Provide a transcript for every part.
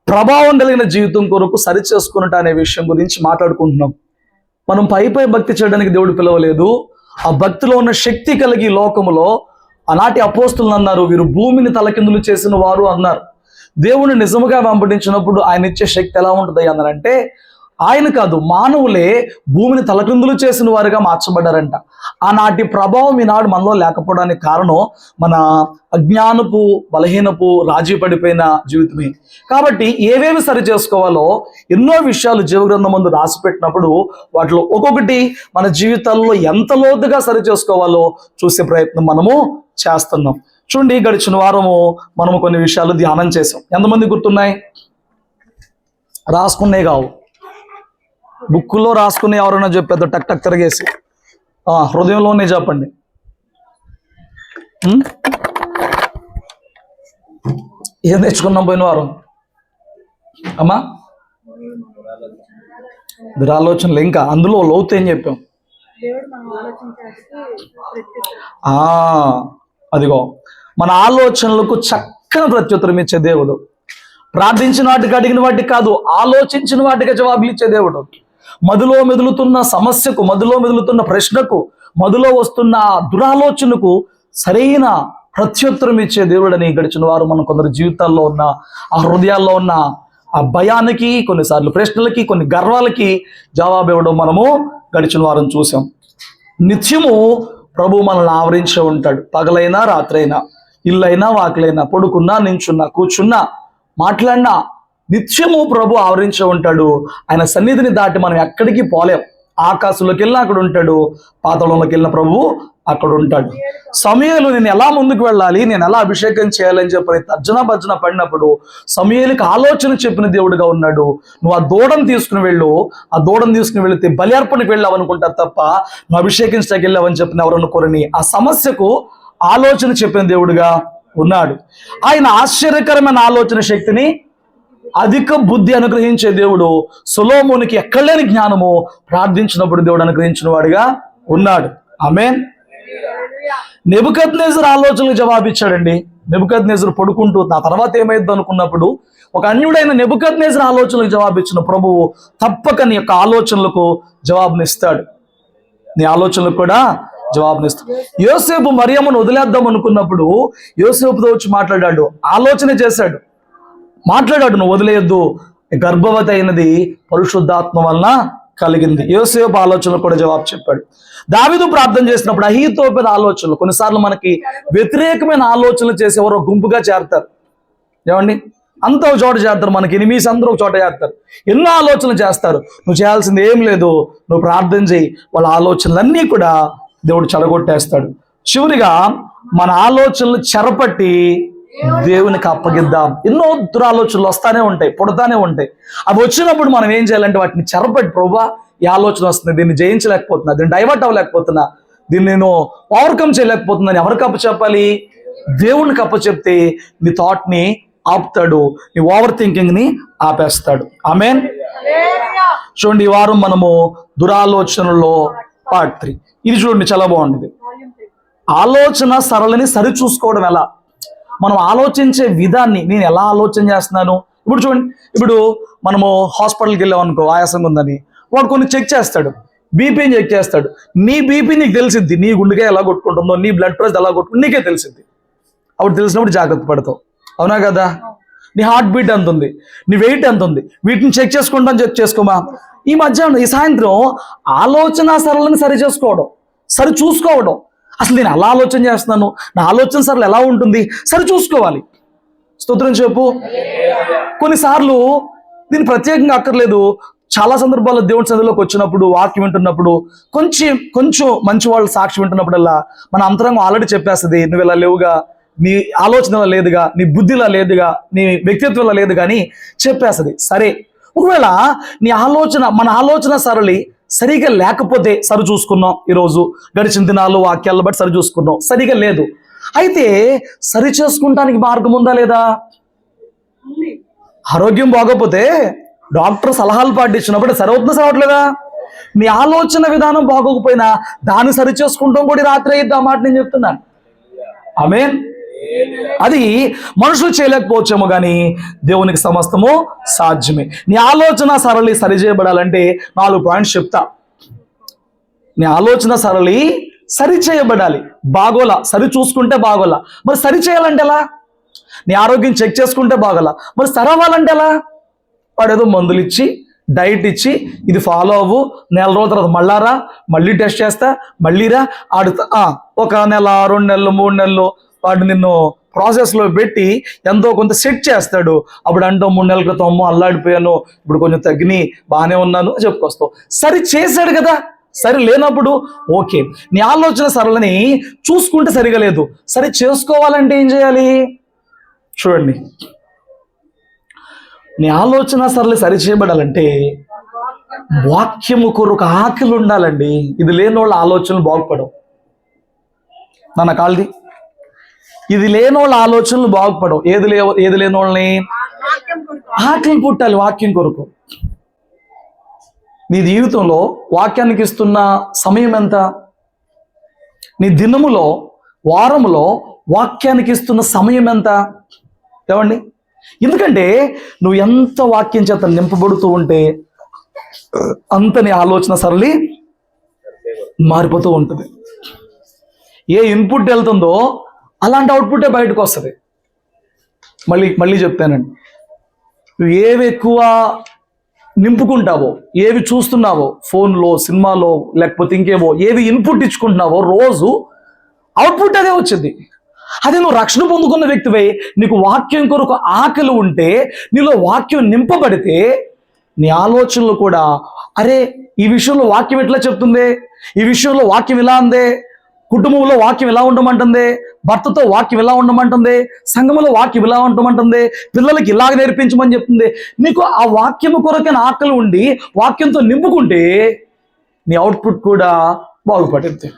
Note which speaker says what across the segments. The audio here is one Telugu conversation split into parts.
Speaker 1: ప్రభావం కలిగిన జీవితం కొరకు సరి చేసుకున్నట్టు అనే విషయం గురించి మాట్లాడుకుంటున్నాం. మనం పై భక్తి చేయడానికి దేవుడు పిలవలేదు. ఆ భక్తిలో ఉన్న శక్తి కలిగి లోకములో ఆనాటి అపోస్తులు అన్నారు, వీరు భూమిని తలకిందులు చేసిన వారు అన్నారు. దేవుని నిజముగా వెంబడించినప్పుడు ఆయన ఇచ్చే శక్తి ఎలా ఉంటుంది అన్నారంటే, ఆయన కాదు, మానవులే భూమిని తలకిందులు చేసిన వారుగా మార్చబడ్డారంట. ఆనాటి ప్రభావం ఈనాడు మనలో లేకపోవడానికి కారణం మన అజ్ఞానపు, బలహీనపు, రాజీ పడిపోయిన జీవితమే. కాబట్టి ఏవేవి సరి చేసుకోవాలో ఎన్నో విషయాలు జీవగ్రంథం ముందు రాసి పెట్టినప్పుడు వాటిలో ఒక్కొక్కటి మన జీవితాల్లో ఎంత లోతుగా సరి చేసుకోవాలో చూసే ప్రయత్నం మనము చేస్తున్నాం. చూడండి, గడిచిన వారము మనము కొన్ని విషయాలు ధ్యానం చేసాం. ఎంతమంది గుర్తున్నాయి? రాసుకునే కావు, బుక్కులో రాసుకునే ఎవరైనా చెప్పేద్దు టక్ టక్ తిరిగేసి. హృదయంలోనే చెప్పండి. ఏం తెచ్చుకున్నాం పోయిన వారం? అమ్మా, దురాలోచనలు. ఇంకా అందులో లోతు ఏం చెప్పాం? అదిగో, మన ఆలోచనలకు చక్కని ప్రత్యుత్తరం ఇచ్చే దేవుడు. ప్రార్థించిన వాటికి, అడిగిన వాటికి కాదు, ఆలోచించిన వాటికి జవాబులు ఇచ్చే దేవుడు. మదిలో మెదులుతున్న సమస్యకు, మదిలో మెదులుతున్న ప్రశ్నకు, మదిలో వస్తున్న దురాలోచనకు సరైన ప్రత్యుత్తరం ఇచ్చే దేవుడని గడిచిన వారు మనం కొందరు జీవితాల్లో ఉన్న ఆ హృదయాల్లో ఉన్న ఆ భయానికి, కొన్నిసార్లు ప్రశ్నలకి, కొన్ని గర్వాలకి జవాబు ఇవ్వడం మనము గడిచిన వారం చూసాం. నిత్యము ప్రభు మనల్ని ఆవరించే ఉంటాడు. పగలైనా రాత్రైనా, ఇల్లైనా వాకిలైనా, పడుకున్నా, నించున్నా, కూర్చున్నా, మాట్లాడినా నిత్యము ప్రభు ఆవరించే ఉంటాడు. ఆయన సన్నిధిని దాటి మనం ఎక్కడికి పోలేం. ఆకాశంలోకి వెళ్ళినా అక్కడ ఉంటాడు, పాతాళంలోకి వెళ్ళిన ప్రభు అక్కడ ఉంటాడు. సమూయేలు నేను ఎలా ముందుకు వెళ్ళాలి, నేను ఎలా అభిషేకం చేయాలని చెప్పి తర్జన భర్జన పడినప్పుడు సమూయేలుకి ఆలోచన చెప్పిన దేవుడుగా ఉన్నాడు. నువ్వు ఆ దూడను తీసుకుని వెళ్ళు, ఆ దూడను తీసుకుని వెళితే బలి అర్పణకు వెళ్ళావు అనుకుంటారు తప్ప నువ్వు అభిషేకించడానికి వెళ్ళావని చెప్పిన ఎవరు అనుకోరని ఆ సమస్యకు ఆలోచన చెప్పిన దేవుడుగా ఉన్నాడు. ఆయన ఆశ్చర్యకరమైన ఆలోచన శక్తిని, అధిక బుద్ధి అనుగ్రహించే దేవుడు. సొలొమోనుకి ఎక్కడలేని జ్ఞానము ప్రార్థించినప్పుడు దేవుడు అనుగ్రహించిన వాడిగా ఉన్నాడు. ఆమేన్. నెబుకద్నెజరు ఆలోచనలకు జవాబిచ్చాడండి. నెబుకద్నెజరు పడుకుంటూ నా తర్వాత ఏమైంది అనుకున్నప్పుడు ఒక అన్యుడైన నెబుకద్నెజరు ఆలోచనలకు జవాబిచ్చిన ప్రభువు తప్పక నీ యొక్క ఆలోచనలకు జవాబునిస్తాడు. నీ ఆలోచనలకు కూడా జవాబునిస్తాడు. యోసేపు మరియమ్మను వదిలేద్దాం అనుకున్నప్పుడు యోసేపుతో వచ్చి మాట్లాడాడు, ఆలోచన చేశాడు, మాట్లాడాడు, నువ్వు వదిలేయద్దు, గర్భవతి అయినది పరిశుద్ధాత్మ వలన కలిగింది. యోసేపు ఆలోచనలు కూడా జవాబు చెప్పాడు. దావీదు ప్రార్థన చేసినప్పుడు అహీతోపెల ఆలోచనలు, కొన్నిసార్లు మనకి వ్యతిరేకమైన ఆలోచనలు చేసి ఎవరో గుంపుగా చేరతారు. ఏమండి, అంత ఒక చోట చేస్తారు, మనకి ఎనిమిస్ అందరూ ఒక చోట చేస్తారు, ఎన్నో ఆలోచనలు చేస్తారు. నువ్వు చేయాల్సింది ఏం లేదు, నువ్వు ప్రార్థన చేయి, వాళ్ళ ఆలోచనలన్నీ కూడా దేవుడు చెడగొట్టేస్తాడు. చివరిగా మన ఆలోచనలు చెరపట్టి దేవునికి అప్పగిద్దాం. ఎన్నో దురాలోచనలు వస్తానే ఉంటాయి, పుడతానే ఉంటాయి. అవి వచ్చినప్పుడు మనం ఏం చేయాలంటే వాటిని చెరపట్టి, ప్రభువా ఈ ఆలోచన వస్తుంది, దీన్ని జయించలేకపోతున్నా, దీన్ని డైవర్ట్ అవ్వలేకపోతున్నా, దీన్ని నేను ఓవర్కమ్ చేయలేకపోతున్నా, ఎవరికి అప్పచెప్పాలి? దేవునికి అప్పచెప్తే నీ థాట్ని ఆపుతాడు, నీ ఓవర్ థింకింగ్ ని ఆపేస్తాడు. ఆమేన్. చూడండి, ఈ వారం మనము దురాలోచనలో పార్ట్ 3. ఇది చూడండి, చాలా బాగుంటుంది. ఆలోచన సరళిని సరి చూసుకోవడం ఎలా, మనం ఆలోచించే విధాన్ని, నేను ఎలా ఆలోచన చేస్తున్నాను. ఇప్పుడు చూడండి, ఇప్పుడు మనము హాస్పిటల్కి వెళ్ళాం అనుకో, ఆయాసం ఉందని, వాడు కొన్ని చెక్ చేస్తాడు, బీపీని చెక్ చేస్తాడు. నీ బీపీ నీకు తెలిసిద్ది, నీ గుండెగా ఎలా కొట్టుకుంటుందో, నీ బ్లడ్ ప్రెషర్ ఎలా కొట్టుకుంటుందో నీకే తెలిసిద్ది. అప్పుడు తెలిసినప్పుడు జాగ్రత్త పడతావు, అవునా కదా? నీ హార్ట్ బీట్ ఎంత ఉంది, నీ వెయిట్ ఎంత ఉంది, వీటిని చెక్ చేసుకుంటాం, చెక్ చేసుకోమా. ఈ మధ్యాహ్నం, ఈ సాయంత్రం ఆలోచన సరళని సరి చేసుకోవడం, సరి చూసుకోవడం. అసలు నేను ఎలా ఆలోచన చేస్తున్నాను, నా ఆలోచన సరళ ఎలా ఉంటుంది, సరి చూసుకోవాలి. స్తోత్రం చెప్పు. కొన్నిసార్లు దీన్ని ప్రత్యేకంగా అక్కర్లేదు, చాలా సందర్భాల్లో దేవుని సన్నిధిలోకి వచ్చినప్పుడు, వాక్యం వింటున్నప్పుడు, కొంచెం మంచి వాళ్ళు సాక్షి వింటున్నప్పుడల్లా మన అంతరంగం ఆల్రెడీ చెప్పేస్తుంది, నువ్వు ఇలా లేవుగా, నీ ఆలోచనలో లేదుగా, నీ బుద్ధిలో లేదుగా, నీ వ్యక్తిత్వంలో లేదు కానీ చెప్పేస్తుంది. సరే, ఒకవేళ నీ ఆలోచన, మన ఆలోచన సరళి సరిగా లేకపోతే సరి చూసుకున్నాం, ఈరోజు గడిచిన దినాలు వాక్యాలను బట్టి సరి చూసుకున్నాం, సరిగా లేదు, అయితే సరి చేసుకుంటానికి మార్గం ఉందా లేదా? ఆరోగ్యం బాగోపోతే డాక్టర్ సలహాలు పాటించినప్పుడు సరవుతుందా, సరవట్లేదా? నీ ఆలోచన విధానం బాగోకపోయినా దాన్ని సరి చేసుకుంటాం కూడా రాత్రి అయ్యిద్ది. ఆ మాట నేను చెప్తున్నాను. ఆమేన్. అది మనుషులు చేయలేకపోవచ్చేమో కానీ దేవునికి సమస్తము సాధ్యమే. నీ ఆలోచన సరళి సరిచేయబడాలంటే 4 పాయింట్స్ చెప్తా. నీ ఆలోచన సరళి సరి చేయబడాలి. బాగోలా, సరి చూసుకుంటే బాగోలా, మరి సరి చేయాలంటే ఎలా? నీ ఆరోగ్యం చెక్ చేసుకుంటే బాగోలా, మరి సరి అవ్వాలంటే ఎలా? వాడేదో మందులు ఇచ్చి డైట్ ఇచ్చి ఇది ఫాలో అవ్వు, నెల రోజుల తర్వాత మళ్ళారా, మళ్ళీ టెస్ట్ చేస్తా, మళ్ళీరా ఆడుతా, ఒక నెల 2 నెలలు 3 నెలలు వాడు నిన్ను ప్రాసెస్లో పెట్టి ఎంతో కొంత సెట్ చేస్తాడు. అప్పుడు అంటూ 3 నెలల క్రితం అమ్మో అల్లాడిపోయాను, ఇప్పుడు కొంచెం తగ్గిని బాగానే ఉన్నాను చెప్పుకొస్తావు. సరి చేశాడు కదా. సరి లేనప్పుడు ఓకే, నీ ఆలోచన సరళని చూసుకుంటే సరిగా లేదు. సరి చేసుకోవాలంటే ఏం చేయాలి చూడండి. నీ ఆలోచన సరళి సరి చేయబడాలంటే వాక్యము కొరకు ఆకలి ఉండాలండి. ఇది లేని వాళ్ళ ఆలోచనలు బాగుపడవు. నాన్న కాల్ది, ఇది లేని వాళ్ళ ఆలోచనలు బాగుపడవు. ఏది లేని వాళ్ళని ఆకలి పుట్టాలి వాక్యం కొరకు. నీ జీవితంలో వాక్యానికి ఇస్తున్న సమయం ఎంత? నీ దినములో వారములో వాక్యానికి ఇస్తున్న సమయం ఎంత? ఏమండి? ఎందుకంటే నువ్వు ఎంత వాక్యం చేత నింపబడుతూ ఉంటే అంత నీ ఆలోచన సరళి మారిపోతూ ఉంటుంది. ఏ ఇన్పుట్ వెళ్తుందో అలాంటి అవుట్పుట్టే బయటకు వస్తుంది. మళ్ళీ చెప్తానండి, నువ్వు ఏవి ఎక్కువ నింపుకుంటావో, ఏవి చూస్తున్నావో, ఫోన్లో, సినిమాలో, లేకపోతే ఇంకేవో ఏవి ఇన్పుట్ ఇచ్చుకుంటున్నావో రోజు అవుట్పుట్ అదే వచ్చింది. అదే నువ్వు రక్షణ పొందుకున్న వ్యక్తివై నీకు వాక్యం కొరకు ఆకలి ఉంటే, నీలో వాక్యం నింపబడితే నీ ఆలోచనలు కూడా అరే ఈ విషయంలో వాక్యం ఎట్లా చెప్తుంది, ఈ విషయంలో వాక్యం ఇలా ఉందే, కుటుంబంలో వాక్యం ఇలా ఉండమంటుంది, భర్తతో వాక్యం ఇలా ఉండమంటుంది, సంఘంలో వాక్యం ఇలా ఉండమంటుంది, పిల్లలకి ఇలాగ నేర్పించమని చెప్తుంది. నీకు ఆ వాక్యము కొరకైన ఆకలి ఉండి వాక్యంతో నింపుకుంటే నీ అవుట్పుట్ కూడా బాగుపడుతుంది.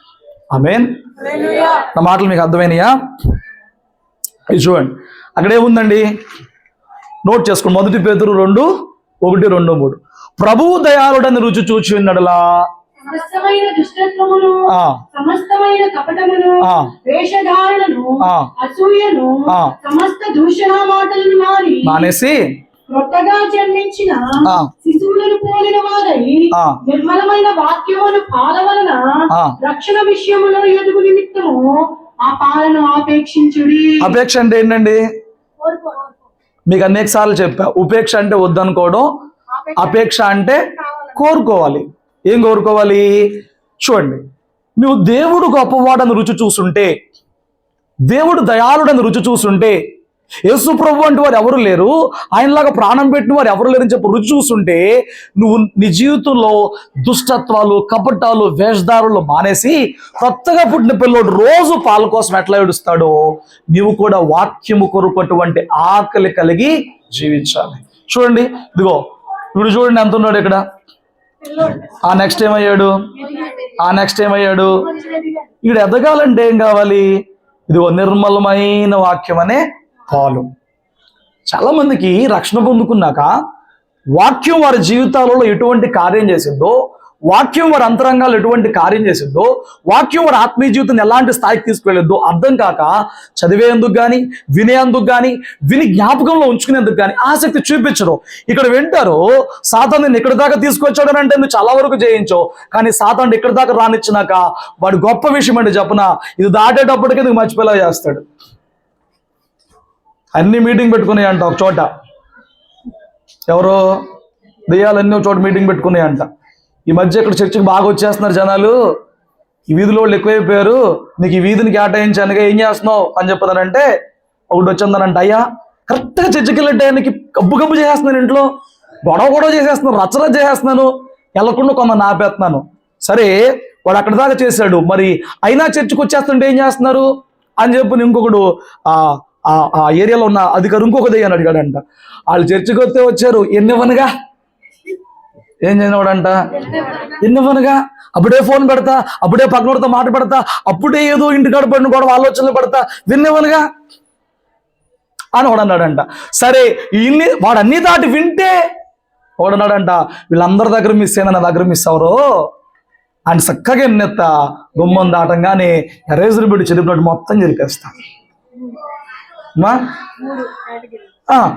Speaker 1: ఆమేన్. నా మాటలు మీకు అర్థమైనయా? ఇది చూడండి, అక్కడేముందండి నోట్ చేసుకోండి. 1 పేతురు 2:1-2-3 ప్రభువు దయాళుడని రుచి చూచి ఉన్నడలా
Speaker 2: సమస్తమైన దుష్టత్వమును, సమస్తమైన కపటమును, వేషధారణను, అసూయను, సమస్త దూషణ మాటలను మానేసి కొత్తగా జన్మించిన శిశువులను పోలిన వారై నిర్మలమైన వాక్యమును పాలవలన రక్షణ విషయములో ఎదుగు నిమిత్తము ఆ పాలను ఆపేక్షించుడి. అపేక్ష అంటే ఏంటండి? మీకు అనేక సార్లు చెప్పా. ఉపేక్ష అంటే వద్దనుకోవడం, అపేక్ష అంటే కోరుకోవాలి. ఏం కోరుకోవాలి? చూడండి, నువ్వు దేవుడు గొప్పవాడని రుచి చూసుంటే, దేవుడు దయాళుడని రుచి చూసుంటే, యేసు ప్రభు అంటే వారు ఎవరు లేరు, ఆయనలాగా ప్రాణం పెట్టిన వారు ఎవరు లేరని చెప్పి రుచి చూస్తుంటే, నువ్వు నీ జీవితంలో దుష్టత్వాలు, కపటాలు, వేషధారులు మానేసి కొత్తగా పుట్టిన పిల్లోడు రోజు పాల కోసం ఎట్లా ఏడుస్తాడో నీవు కూడా వాక్యము కొరకటువంటి ఆకలి కలిగి జీవించాలి. చూడండి, ఇదిగో వీడు చూడండి ఎంత ఉన్నాడు ఇక్కడ. ఆ నెక్స్ట్ ఏమయ్యాడు? వీడు ఎదగాలంటే ఏం కావాలి? ఇదిగో నిర్మలమైన వాక్యం అనే పాలు. చాలా మందికి రక్షణ పొందుకున్నాక వాక్యం వారి జీవితాలలో ఎటువంటి కార్యం చేసిందో, వాక్యం వారి అంతరంగాలు ఎటువంటి కార్యం చేసిందో, వాక్యం వారి ఆత్మీయ జీవితాన్ని ఎలాంటి స్థాయికి తీసుకువెళ్ళొద్దో అర్థం కాక చదివేందుకు కానీ, వినేందుకు కానీ, విని జ్ఞాపకంలో ఉంచుకునేందుకు కానీ ఆసక్తి చూపించరు. ఇక్కడ వింటారు, సాతాను నేను ఇక్కడ దాకా తీసుకొచ్చాడని అంటే నువ్వు చాలా వరకు చేయించావు, కానీ సాతాను ఇక్కడ దాకా రానిచ్చినాక వాడు గొప్ప విషయం అంటే చెప్పనా, ఇది దాటేటప్పటికీ నువ్వు మర్చిపోయేలా చేస్తాడు. అన్ని మీటింగ్ పెట్టుకున్నాయి అంట ఒక చోట. ఎవరో దెయ్యాలన్నీ ఒక చోట మీటింగ్ పెట్టుకున్నాయి అంట. ఈ మధ్య ఇక్కడ చర్చికి బాగా వచ్చేస్తున్నారు జనాలు, ఈ వీధిలో వాళ్ళు ఎక్కువైపోయారు, నీకు ఈ వీధిని కేటాయించానుగా ఏం చేస్తున్నావు అని చెప్పదానంటే ఒకటి వచ్చిందనంట, అయ్యా కరెక్ట్గా చర్చికి వెళ్ళే టైంకి గబ్బు చేసేస్తున్నాను, ఇంట్లో గొడవ చేసేస్తున్నాను, రచ్చరచ్చ చేసేస్తున్నాను, వెళ్ళకుండా కొంత ఆపేస్తున్నాను. సరే వాడు అక్కడ దాకా చేశాడు, మరి అయినా చర్చికి వచ్చేస్తుంటే ఏం చేస్తున్నారు అని చెప్పి ఇంకొకడు ఆ ఏరియాలో ఉన్న అధికారు ఇంకొక దెయ్యాన్ని అడిగాడంట. వాళ్ళు చర్చికి వస్తే వచ్చారు, ఎన్నివనగా ఏం చేయనివాడంట, ఎన్నివనగా అప్పుడే ఫోన్ పెడతా, అప్పుడే పక్కనోడితో మాట పెడతా, అప్పుడే ఏదో ఇంటికాడ పడిన కూడా ఆలోచనలు పెడతా, విన్నవనగా అని వాడన్నాడంట. సరే వాడు అన్ని దాటి వింటే వాడన్నాడంట, వీళ్ళందరి దగ్గర మిస్ అయినా నా దగ్గర మిస్ అవరు అని చక్కగా ఎన్నెత్తా గుమ్మం దాటంగానే ఎరేజర్ పెట్టి చెరిపినట్టు మొత్తం చెరిపేస్తా.
Speaker 1: మా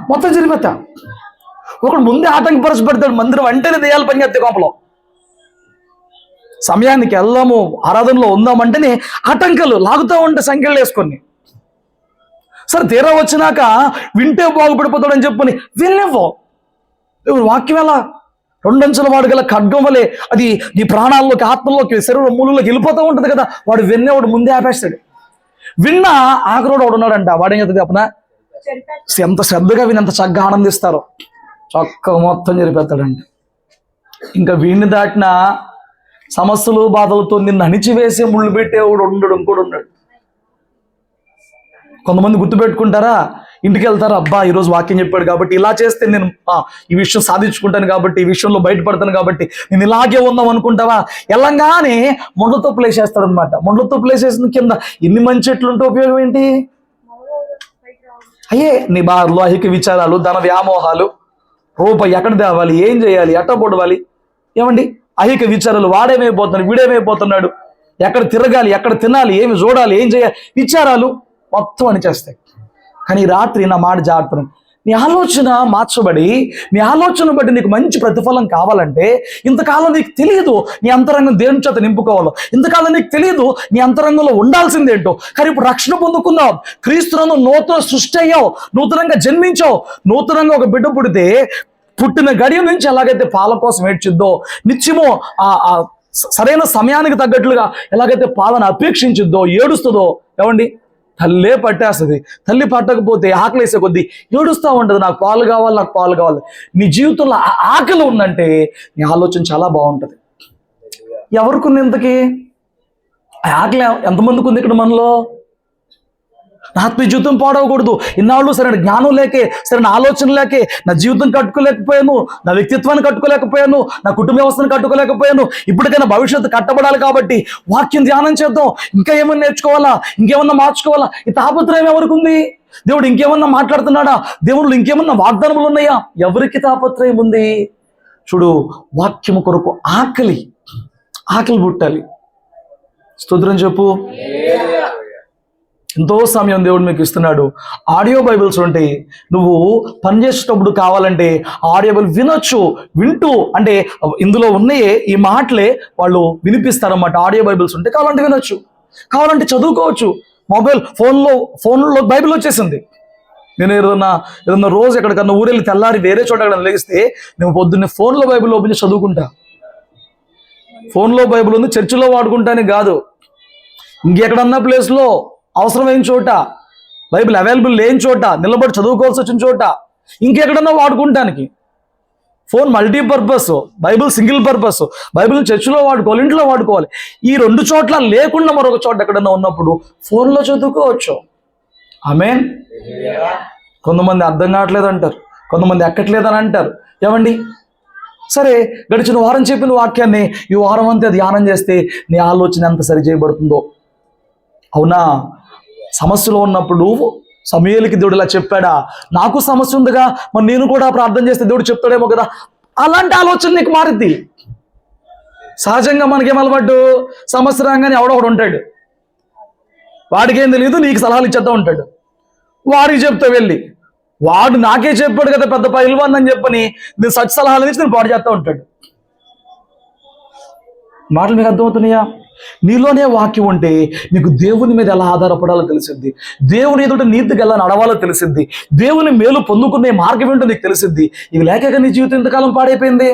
Speaker 1: మొత్తం జరిగిపోతా. ఒకడు ముందే ఆటంకపరచబడతాడు. మందిరం అంటేనే దెయ్యాలు పనిచేస్తాయి కోపంలో. సమయానికి వెళ్దాము, ఆరాధనలో ఉందామంటేనే ఆటంకాలు లాగుతూ ఉంటే సంఖ్యలు వేసుకొని. సరే తీరా వచ్చినాక వింటే బాగుపడిపోతాడని చెప్పని విన్నివ్వు. వాక్యం ఎలా రెండంచుల వాడు గల ఖడ్గం వలె అది నీ ప్రాణాల్లోకి, ఆత్మలోకి, శరీర మూలంలోకి వెళ్ళిపోతూ ఉంటుంది కదా. వాడు విన్నేవాడు ముందే ఆపేస్తాడు. విన్నా ఆఖరోడు వాడు ఉన్నాడంట. వాడేం చెప్తుంది అప్పున ఎంత శ్రద్ధగా విని ఎంత చక్కగా ఆనందిస్తారో చక్క మొత్తం జరిపేస్తాడంట. ఇంకా వీడిని దాటిన సమస్యలు బాధలతో నిన్ను అణిచివేసే ముళ్ళు పెట్టేవాడు ఉండడు, ఇంకోడు ఉన్నాడు. కొంతమంది గుర్తుపెట్టుకుంటారా, ఇంటికి వెళ్తారా, అబ్బా ఈరోజు వాక్యం చెప్పాడు కాబట్టి ఇలా చేస్తే నేను ఈ విషయం సాధించుకుంటాను కాబట్టి, ఈ విషయంలో బయటపడతాను కాబట్టి నేను ఇలాగే ఉందాం అనుకుంటావా. ఎల్లంగానే మొండతో ప్లేసేస్తాడు అనమాట. మొండతో ప్లేసేసిన కింద ఎన్ని మంచి చెట్లు ఉంటే ఉపయోగం ఏంటి? అయ్యే నీ బాధలు, అహిక విచారాలు, ధన వ్యామోహాలు, రూపాయి ఎక్కడ తేవాలి, ఏం చేయాలి, ఎట్ట పొడవాలి, ఏమండి అహిక విచారాలు. వాడేమైపోతున్నాడు, వీడేమైపోతున్నాడు, ఎక్కడ తిరగాలి, ఎక్కడ తినాలి, ఏమి చూడాలి, ఏం చేయాలి, విచారాలు మొత్తం అని చేస్తాయి. కానీ రాత్రి నా మాట జాగ్రత్త, నీ ఆలోచన మార్చబడి, నీ ఆలోచన బట్టి నీకు మంచి ప్రతిఫలం కావాలంటే ఇంతకాలం నీకు తెలియదు నీ అంతరంగం దేని చేత నింపుకోవాలో. ఇంతకాలం నీకు తెలియదు నీ అంతరంగంలో ఉండాల్సిందేంటో. కానీ ఇప్పుడు రక్షణ పొందుకున్నావు, క్రీస్తునందు నూతన సృష్టి అయ్యావు, నూతనంగా జన్మించావు. నూతనంగా ఒక బిడ్డ పుడితే పుట్టిన గడియ నుంచి ఎలాగైతే పాల కోసం ఏడ్చిద్దో, నిత్యమో ఆ సరైన సమయానికి తగ్గట్లుగా ఎలాగైతే పాలను అపేక్షించిద్దో, ఏడుస్తుందో, ఏమండి తల్లే పట్టేస్తుంది. తల్లి పట్టకపోతే ఆకలి వేసే కొద్దీ ఏడుస్తూ ఉంటుంది, నాకు పాలు కావాలి, నాకు పాలు కావాలి. నీ జీవితంలో ఆకలి ఉందంటే నీ ఆలోచన చాలా బాగుంటుంది. ఎవరికి ఉంది ఇంతకీ ఆకలి? ఎంతమందికి ఉంది ఇక్కడ మనలో? నా ఆత్మీయ జీవితం పాడవకూడదు. ఇన్నాళ్ళు సరైన జ్ఞానం లేకే, సరైన ఆలోచన లేకే నా జీవితం కట్టుకోలేకపోయాను, నా వ్యక్తిత్వాన్ని కట్టుకోలేకపోయాను, నా కుటుంబ వ్యవస్థను కట్టుకోలేకపోయాను. ఇప్పటికైనా భవిష్యత్తు కట్టబడాలి కాబట్టి వాక్యం ధ్యానం చేద్దాం, ఇంకా ఏమన్నా నేర్చుకోవాలా, ఇంకేమన్నా మార్చుకోవాలా. ఈ తాపత్రయం ఎవరికి ఉంది? దేవుడు ఇంకేమన్నా మాట్లాడుతున్నాడా? దేవుళ్ళు ఇంకేమన్నా వాగ్దానములు ఉన్నాయా? ఎవరికి తాపత్రయం ఉంది? చూడు, వాక్యము కొరకు ఆకలి పుట్టాలి. స్తోత్రం చెప్పు. ఎంతో సమయం దేవుడు మీకు ఇస్తున్నాడు. ఆడియో బైబిల్స్ ఉంటాయి. నువ్వు పనిచేసేటప్పుడు కావాలంటే ఆడియో బైబిల్ వినొచ్చు. వింటూ అంటే ఇందులో ఉన్నాయే ఈ మాటలే వాళ్ళు వినిపిస్తారన్నమాట. ఆడియో బైబిల్స్ ఉంటే కావాలంటే వినొచ్చు, కావాలంటే చదువుకోవచ్చు. మొబైల్ ఫోన్లో బైబిల్ వచ్చేసింది. నేను ఏదన్నా రోజు ఎక్కడికన్నా ఊరెళ్ళి తెల్లారి వేరే చోట ఎక్కడన్నా లేస్తే నేను పొద్దున్నే ఫోన్లో బైబిల్ ఓపెన్ చేసి చదువుకుంటా. ఫోన్లో బైబిల్ ఉంది, చర్చిలో వాడుకుంటానికి కాదు, ఇంకెక్కడన్నా ప్లేస్లో అవసరమైన చోట, బైబిల్ అవైలబుల్ లేని చోట, నిలబడి చదువుకోవాల్సి వచ్చిన చోట, ఇంకెక్కడన్నా వాడుకుంటానికి. Phone multipurpose, Bible single purpose. Bible చర్చిలో వాడుకోవాలి, ఇంట్లో వాడుకోవాలి. ఈ రెండు చోట్ల లేకుండా మరొక చోట ఎక్కడన్నా ఉన్నప్పుడు ఫోన్లో చదువుకోవచ్చు. ఆమేన్. కొంతమంది అర్థం కావట్లేదు అంటారు, కొంతమంది ఎక్కట్లేదని అంటారు. ఏమండి సరే, గడిచిన వారం చెప్పిన వాక్యాన్ని ఈ వారం అంతా ధ్యానం చేస్తే నీ ఆలోచన ఎంత సరి చేయబడుతుందో. అవునా? సమస్యలో ఉన్నప్పుడు సమూయేలుకి దేవుడు ఇలా చెప్పాడా? నాకు సమస్య ఉందిగా, మరి నేను కూడా ప్రార్థన చేస్తే దేవుడు చెప్తాడేమో కదా. అలాంటి ఆలోచన నీకు మారిద్ది. సహజంగా మనకేం అలవాటు, సమస్య రాగానే ఎవడొకడు ఉంటాడు, వాడికేం తెలియదు, నీకు సలహాలు ఇచ్చేద్దా ఉంటాడు. వాడికి చెప్తా వెళ్ళి, వాడు నాకే చెప్పాడు కదా పెద్ద పైల్వాన్ అని చెప్పని నేను సచ్ సలహాలు ఇచ్చి నేను పాడు చేస్తూ ఉంటాడు. మాటలు మీకు అర్థమవుతున్నాయా? నీలోనే వాక్యం ఉంటే నీకు దేవుని మీద ఎలా ఆధారపడాలో తెలిసింది, దేవుని ఎదుట నీతిగా ఎలా నడవాలో తెలిసింది, దేవుని మేలు పొందుకునే మార్గం ఏంటో నీకు తెలిసింది. ఇవి లేక నీ జీవితం ఇంతకాలం పాడైపోయింది.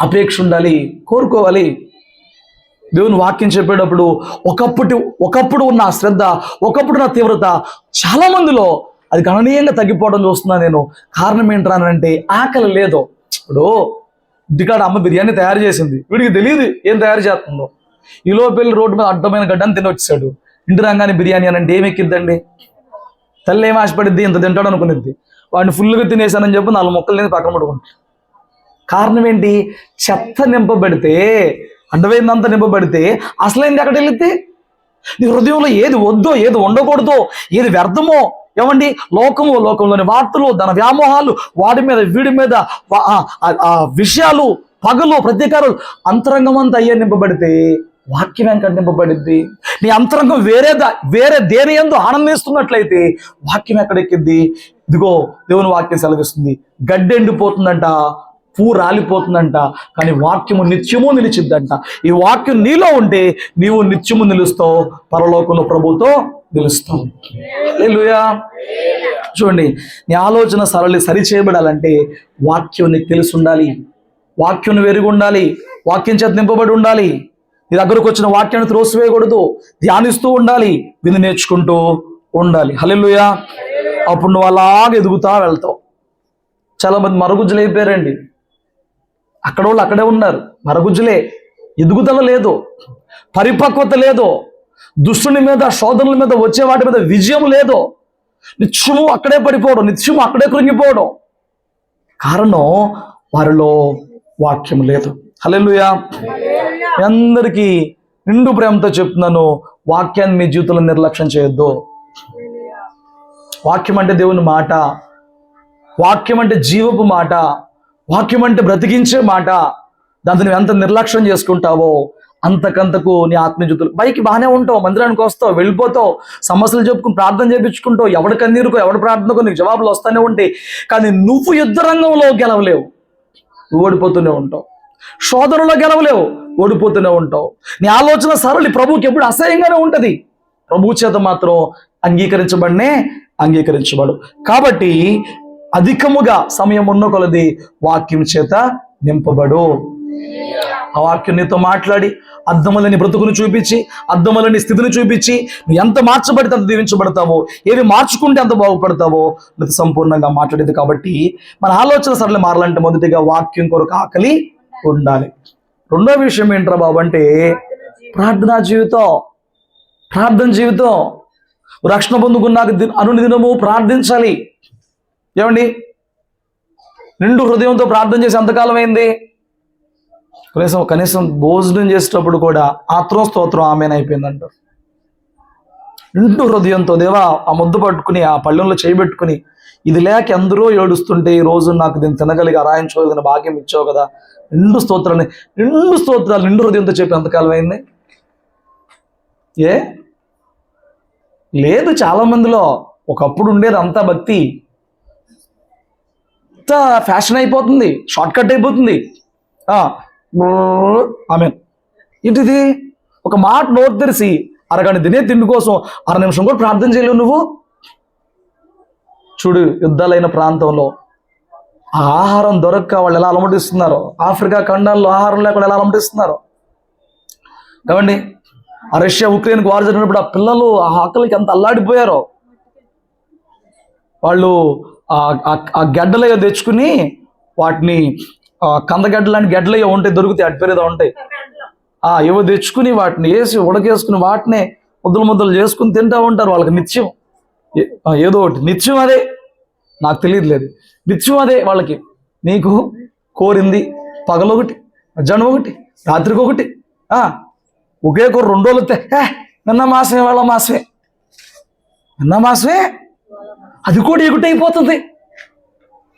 Speaker 1: అపేక్ష ఉండాలి, కోరుకోవాలి. దేవుని వాక్యం చెప్పేటప్పుడు ఒకప్పుడు ఉన్న ఆ శ్రద్ధ, ఒకప్పుడు నా తీవ్రత చాలా మందిలో అది గణనీయంగా తగ్గిపోవడం చూస్తున్నా నేను. కారణం ఏంటంటే ఆకలి లేదు. ఇప్పుడు ఇంటికాడ అమ్మ బిర్యానీ తయారు చేసింది, వీడికి తెలియదు ఏం తయారు చేస్తుందో. ఈలో పెళ్ళి రోడ్డు మీద అడ్డమైన గడ్డని తిని వచ్చాడు. ఇంటి రంగానే బిర్యానీ అని అంటే ఏం ఎక్కిద్దండి? తల్లి ఏం ఆశపడిద్ది, ఇంత తింటాడు అనుకునిద్ది. వాడిని ఫుల్గా తినేసానని చెప్పి 4 మొక్కలు తిని పక్కన పడుకుంటాడు. కారణం ఏంటి? చెత్త నింపబడితే, అడ్డమైందంతా నింపబడితే అసలైంది ఎక్కడ వెళ్ళిద్ది? నీ హృదయంలో ఏది వద్దో, ఏది ఉండకూడదో, ఏది వ్యర్థమో, ఏమండి లోకంలోని వార్తలు, ధన వ్యామోహాలు, వాడి మీద వీడి మీద విషయాలు, పగలు, ప్రతీకారాలు, అంతరంగం అంతా అయ్యే నింపబడితే వాక్యం వెంకట నింపబడిద్ది. నీ అంతరంగం వేరే దేని యందు ఆనందిస్తున్నట్లయితే వాక్యం ఎక్కడెక్కిద్ది? ఇదిగో దేవుని వాక్యం సెలవిస్తుంది, గడ్డి ఎండిపోతుందంట, పువ్వు రాలిపోతుందంట, కానీ వాక్యము నిత్యము నిలిచిద్దంట. ఈ వాక్యం నీలో ఉంటే నీవు నిత్యము నిలుస్తావు, పరలోకంలో ప్రభుతో నిలుస్తావు. హల్లెలూయా. చూడండి, నీ ఆలోచన సరి చేయబడాలంటే వాక్యం నీకు తెలిసి ఉండాలి, వాక్యం వెరిగి ఉండాలి, వాక్యం చేత నింపబడి ఉండాలి. నీ దగ్గరకు వచ్చిన వాక్యాన్ని త్రోసివేయకూడదు, ధ్యానిస్తూ ఉండాలి, విని నేర్చుకుంటూ ఉండాలి. హల్లెలూయా. అప్పుడు నువ్వు అలాగే ఎదుగుతా వెళ్తావు. చాలా మంది మరుగుజ్జులు అయిపోయారండి. అక్కడ వాళ్ళు అక్కడే ఉన్నారు, మరుగుజ్జులే. ఎదుగుదల లేదు, పరిపక్వత లేదు, దుష్టుని మీద, శోధనల మీద, వచ్చే వాటి మీద విజయం లేదు. నిత్యము అక్కడే పడిపోవడం, నిత్యము అక్కడే కృంగిపోవడం. కారణం వారిలో వాక్యం లేదు. హల్లెలూయా. అందరికీ నిండు ప్రేమతో చెప్తున్నాను, వాక్యాన్ని మీ జీవితంలో నిర్లక్ష్యం చేయొద్దు. వాక్యం అంటే దేవుని మాట, వాక్యం అంటే జీవపు మాట, వాక్యం అంటే బ్రతికించే మాట. దాంతో నువ్వు ఎంత నిర్లక్ష్యం చేసుకుంటావో అంతకంతకు నీ ఆత్మీయ జీవితంలో పైకి బాగానే ఉంటావు, మందిరానికి వస్తావు, వెళ్ళిపోతావు, సమస్యలు చెప్పుకుని ప్రార్థన చేయించుకుంటావు, ఎవడి కన్నీరుకో ఎవడి ప్రార్థనకో నీకు జవాబులు వస్తూనే ఉంటాయి. కానీ నువ్వు యుద్ధ రంగంలో గెలవలేవు, ఓడిపోతూనే ఉంటావు. శోధనలో గెలవలేవు, ఓడిపోతూనే ఉంటావు. నీ ఆలోచన సరళి ప్రభువుకి ఎప్పుడు అసహ్యంగానే ఉంటుంది, ప్రభువు చేత మాత్రం అంగీకరించబడు. కాబట్టి అధికముగా సమయం ఉన్న కొలది వాక్యం చేత నింపబడు. ఆ వాక్యం నీతో మాట్లాడి అద్దములని బ్రతుకుని చూపించి, అద్దములని స్థితిని చూపించి, నువ్వు ఎంత మార్చబడితే అంత దీవించబడతావో, ఏది మార్చుకుంటే అంత బాగుపడతావో నీతో సంపూర్ణంగా మాట్లాడేది. కాబట్టి మన ఆలోచన సరళి మారాలంటే మొదటిగా వాక్యం కొరకు ఆకలి ఉండాలి. రెండో విషయం ఏంట్రా బాబు అంటే ప్రార్థనా జీవితం. ప్రార్థన జీవితం. రక్షణ పొందుకున్నాక అనుదినము ప్రార్థించాలి. ఏమండి, నిండు హృదయంతో ప్రార్థన చేసి ఎంతకాలం అయింది? కనీసం భోజనం చేసేటప్పుడు కూడా ఆత్రోస్తోత్రం ఆమెన్ అయిపోయిందంటారు. నిండు హృదయంతో దేవా ఆ ముద్ద పట్టుకుని, ఆ పళ్ళెంలో చేయబెట్టుకుని, ఇది లేక ఎందరో ఏడుస్తుంటే ఈ రోజు నాకు దీన్ని తినగలిగి ఆరాయించుకోగలిగిన భాగ్యం ఇచ్చావు కదా, నిండు స్తోత్రాలు నిండు హృదయంతో చెప్పి ఎంతకాలం అయింది? లేదు. చాలా మందిలో ఒకప్పుడు ఉండేది అంతా భక్తి, అంత ఫ్యాషన్ అయిపోతుంది, షార్ట్ కట్ అయిపోతుంది. ఆమెన్. ఏంటిది? ఒక మాట నోరు తెరిసి అరగంట తినే తిండి కోసం 6 నిమిషం కూడా ప్రార్థన చేయలేవు నువ్వు. చూడు, యుద్ధాలైన ప్రాంతంలో ఆహారం దొరక్క వాళ్ళు ఎలా అలమటిస్తున్నారు, ఆఫ్రికా ఖండాల్లో ఆహారం లేకుండా ఎలా అలమటిస్తున్నారు. ఏమండి, ఆ రష్యా ఉక్రెయిన్కి వారు జరిగినప్పుడు ఆ పిల్లలు ఆ ఆకలికి ఎంత అల్లాడిపోయారో. వాళ్ళు ఆ గడ్డలయ్యో తెచ్చుకుని, వాటిని కందగడ్డ లాంటి గడ్డలయ్యో ఉంటాయి, దొరుకుతాయి, అటు పేరేదో ఉంటాయి, ఏవో తెచ్చుకుని వాటిని వేసి ఉడకేసుకుని వాటినే ముద్దలు చేసుకుని తింటూ ఉంటారు. వాళ్ళకి నిత్యం ఏదో ఒకటి, నిత్యం అదే. నాకు తెలియదులేదు, నిత్యం అదే వాళ్ళకి. నీకు కోరింది పగలొకటి, మధ్యాహ్నం ఒకటి, రాత్రికి ఒకటి, ఒకే కూర 2 రోజులు వస్తే నిన్న మాసమే వాళ్ళ మాసమే, నిన్న మాసమే, అది కూడా ఎగుటైపోతుంది.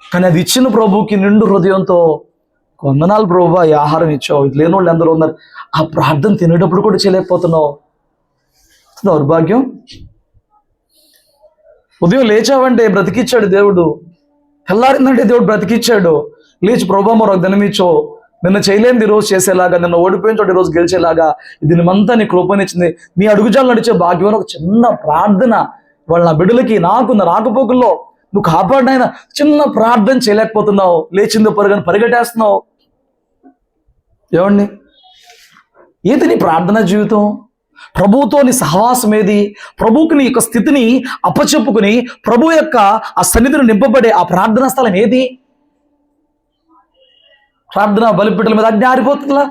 Speaker 1: కానీ అది ఇచ్చిన ప్రభువుకి నిండు హృదయంతో వందనాలు ప్రభువా, ఈ ఆహారం ఇచ్చావు, ఇది లేని వాళ్ళు ఎందరో ఉన్నారు. ఆ ప్రార్థన తినేటప్పుడు కూడా చేయలేకపోతున్నావు. దౌర్భాగ్యం. ఉదయం లేచావంటే బ్రతికిచ్చాడు దేవుడు, తెల్లారిందంటే దేవుడు బ్రతికిచ్చాడు. లేచి ప్రభువా మరొక దినమిచ్చో, నిన్న చేయలేనిది ఈరోజు చేసేలాగా, నిన్న ఓడిపోయిన చోట ఈరోజు గెలిచేలాగా దీనిమంతా నీ కృపనిచ్చింది, నీ అడుగుజాలు నడిచే భాగ్యం. ఒక చిన్న ప్రార్థన వాళ్ళ నా బిడ్డలకి, నాకు నా రాకపోకల్లో నువ్వు కాపాడినైనా చిన్న ప్రార్థన చేయలేకపోతున్నావు. లేచిందో పరుగని పరిగెట్టేస్తున్నావు. ఏమండి, ఏది నీ ప్రార్థనా జీవితం? ప్రభువుతో నీ సహవాసం ఏది? ప్రభువుకి నీ యొక్క స్థితిని అప్పచెప్పుకుని ప్రభు యొక్క ఆ సన్నిధిని నింపబడే ఆ ప్రార్థనా స్థలం ఏది? ప్రార్థన బలిపీఠల మీద అగ్ని ఆరిపోతుందా?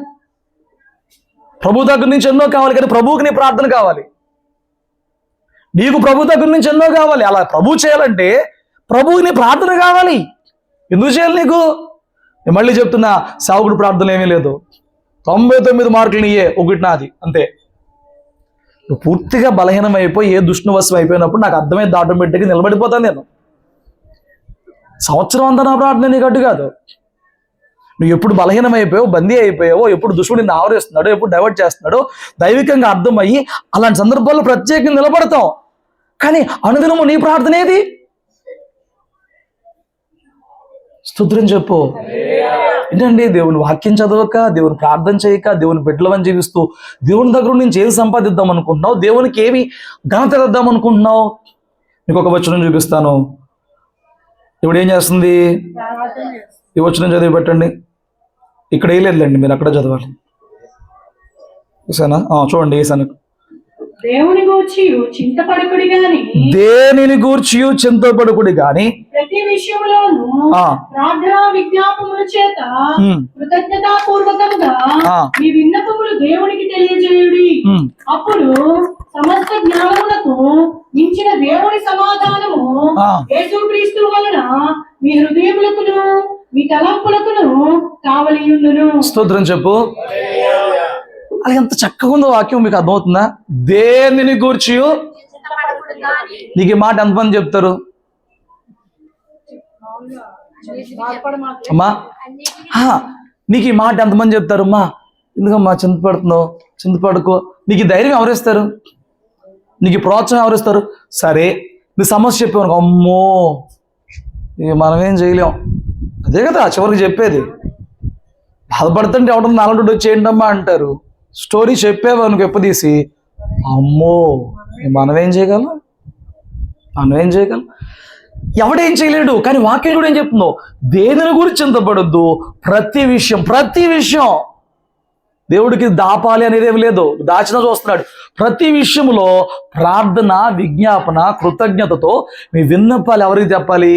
Speaker 1: ప్రభు దగ్గర నుంచి ఎన్నో కావాలి, కానీ ప్రభువుకి నీ ప్రార్థన కావాలి. నీకు ప్రభు దగ్గర నుంచి ఎన్నో కావాలి. అలా ప్రభు చేయాలంటే ప్రభువుకి నీ ప్రార్థన కావాలి. ఎందుకు చేయాలి నీకు? నేను మళ్ళీ చెప్తున్నా, సావుకుడు ప్రార్థన ఏమీ లేదు. 99 మార్కులు నీయే, 1 నాది, అంతే. నువ్వు పూర్తిగా బలహీనమైపోయి ఏ దుష్టువశం అయిపోయినప్పుడు నాకు అర్థమైంది, ఆటోమేటిక్గా నిలబడిపోతాను నేను. సంవత్సరం అంతా నా ప్రార్థన నీకు అడ్డు కాదు. నువ్వు ఎప్పుడు బలహీనమైపోయావో, బందీ అయిపోయావో, ఎప్పుడు దుష్టుడు నిన్ను ఆవరిస్తున్నాడో, ఎప్పుడు డైవర్ట్ చేస్తున్నాడో దైవికంగా అర్థమయ్యి అలాంటి సందర్భాల్లో ప్రత్యేకంగా నిలబడతావు. కానీ అనుదినము నీ ప్రార్థన ఏది? స్తోత్రం చెప్పు. ఏంటండి, దేవుని వాక్యం చదవక, దేవుని ప్రార్థన చేయక, దేవుని బిడ్డలవని జీవిస్తూ దేవుని దగ్గర నుంచి ఏది సంపాదిద్దాం అనుకుంటున్నావు? దేవునికి ఏమి ఘనత ఇద్దాం అనుకుంటున్నావు? నీకు ఒక వచనం చూపిస్తాను. ఇప్పుడు ఏం చేస్తుంది? ఈ వచనం చదివి పెట్టండి. ఇక్కడ వేయలేదులేండి, మీరు అక్కడ చదవాలి. ఈసానా చూడండి. ఈసాను
Speaker 2: దేనిని
Speaker 1: గూర్చి చింతపడుకుడి గాని
Speaker 2: ప్రతి విషయంలోనూ ప్రార్థనా విజ్ఞాపముల చేత కృతజ్ఞతాపూర్వకంగా మీ విన్నపములు దేవునికి తెలియజేయుడి. అప్పుడు సమస్త జ్ఞానములకు మించిన దేవుని సమాధానము యేసుక్రీస్తు వలన మీ హృదయములకును మీ తలంపులకును కావలియుండును.
Speaker 1: స్తోత్రం చెప్పు. అది ఎంత చక్కగా ఉందో వాక్యం, మీకు అర్థమవుతుందా? దేనిని గూర్చి. నీకు ఈ మాట ఎంతమంది చెప్తారు అమ్మా? నీకు ఈ మాట ఎంతమంది చెప్తారు? అమ్మా ఎందుకమ్మా చింతపడుతున్నావు? చింతపడుకో. నీకు ఈ ధైర్యం ఎవరిస్తారు? నీకు ప్రోత్సాహం ఎవరిస్తారు? సరే నీ సమస్య చెప్పావు, అమ్మో ఇక మనం ఏం చేయలేం. అదే కదా చివరికి చెప్పేది. బాధపడుతుంటే ఎవడన్నా నాలుగు వచ్చేయండమ్మా అంటారు. స్టోరీ చెప్పేవా నువ్వు ఎప్పదీసి, అమ్మో మనమేం చేయగలం? మనమేం చేయగలం? ఎవడేం చేయలేడు. కానీ వాక్యం కూడా ఏం చెప్తుందో, దేనిని గురించి చింతపడొద్దు, ప్రతి విషయం దేవుడికి దాపాలి అనేది ఏమి లేదు, దాచిన చూస్తున్నాడు. ప్రతి విషయంలో ప్రార్థన, విజ్ఞాపన, కృతజ్ఞతతో మీ విన్నపాలు ఎవరికి చెప్పాలి?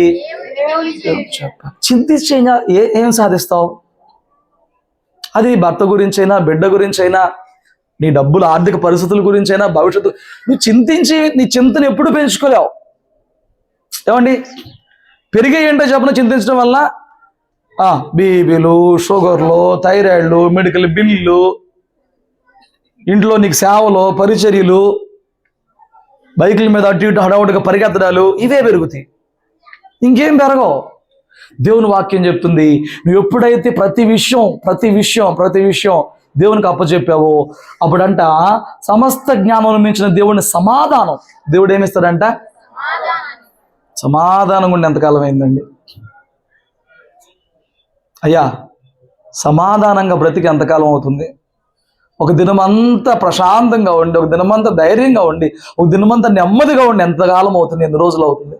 Speaker 1: చెప్పాలి. చింతించి ఏం సాధిస్తావు? అది భర్త గురించైనా, బిడ్డ గురించైనా, నీ డబ్బులు, ఆర్థిక పరిస్థితుల గురించైనా, భవిష్యత్తు నువ్వు చింతించి నీ చింతను ఎప్పుడు పెంచుకోలేవు. ఏమండి, పెరిగే ఏంటో చెప్పిన చింతించడం వల్ల బీపీలు, షుగర్లు, థైరాయిడ్లు, మెడికల్ బిల్లు, ఇంట్లో నీకు సేవలు, పరిచర్యలు, బైకుల మీద అటు ఇటు హడావుడిగా పరిగెత్తడాలు, ఇవే పెరుగుతాయి, ఇంకేం పెరగవు. దేవుని వాక్యం చెప్తుంది, నువ్వు ఎప్పుడైతే ప్రతి విషయం దేవునికి అప్పచెప్పావో అప్పుడంట సమస్త జ్ఞానం మించిన దేవుని సమాధానం, దేవుడు ఏమిస్తాడంట? సమాధానం ఉండి ఎంతకాలం అయిందండి అయ్యా? సమాధానంగా బ్రతికి ఎంతకాలం అవుతుంది? ఒక దినమంతా ప్రశాంతంగా ఉండి, ఒక దినమంతా ధైర్యంగా ఉండి, ఒక దినమంతా నెమ్మదిగా ఉండి ఎంతకాలం అవుతుంది? ఎన్ని రోజులు అవుతుంది?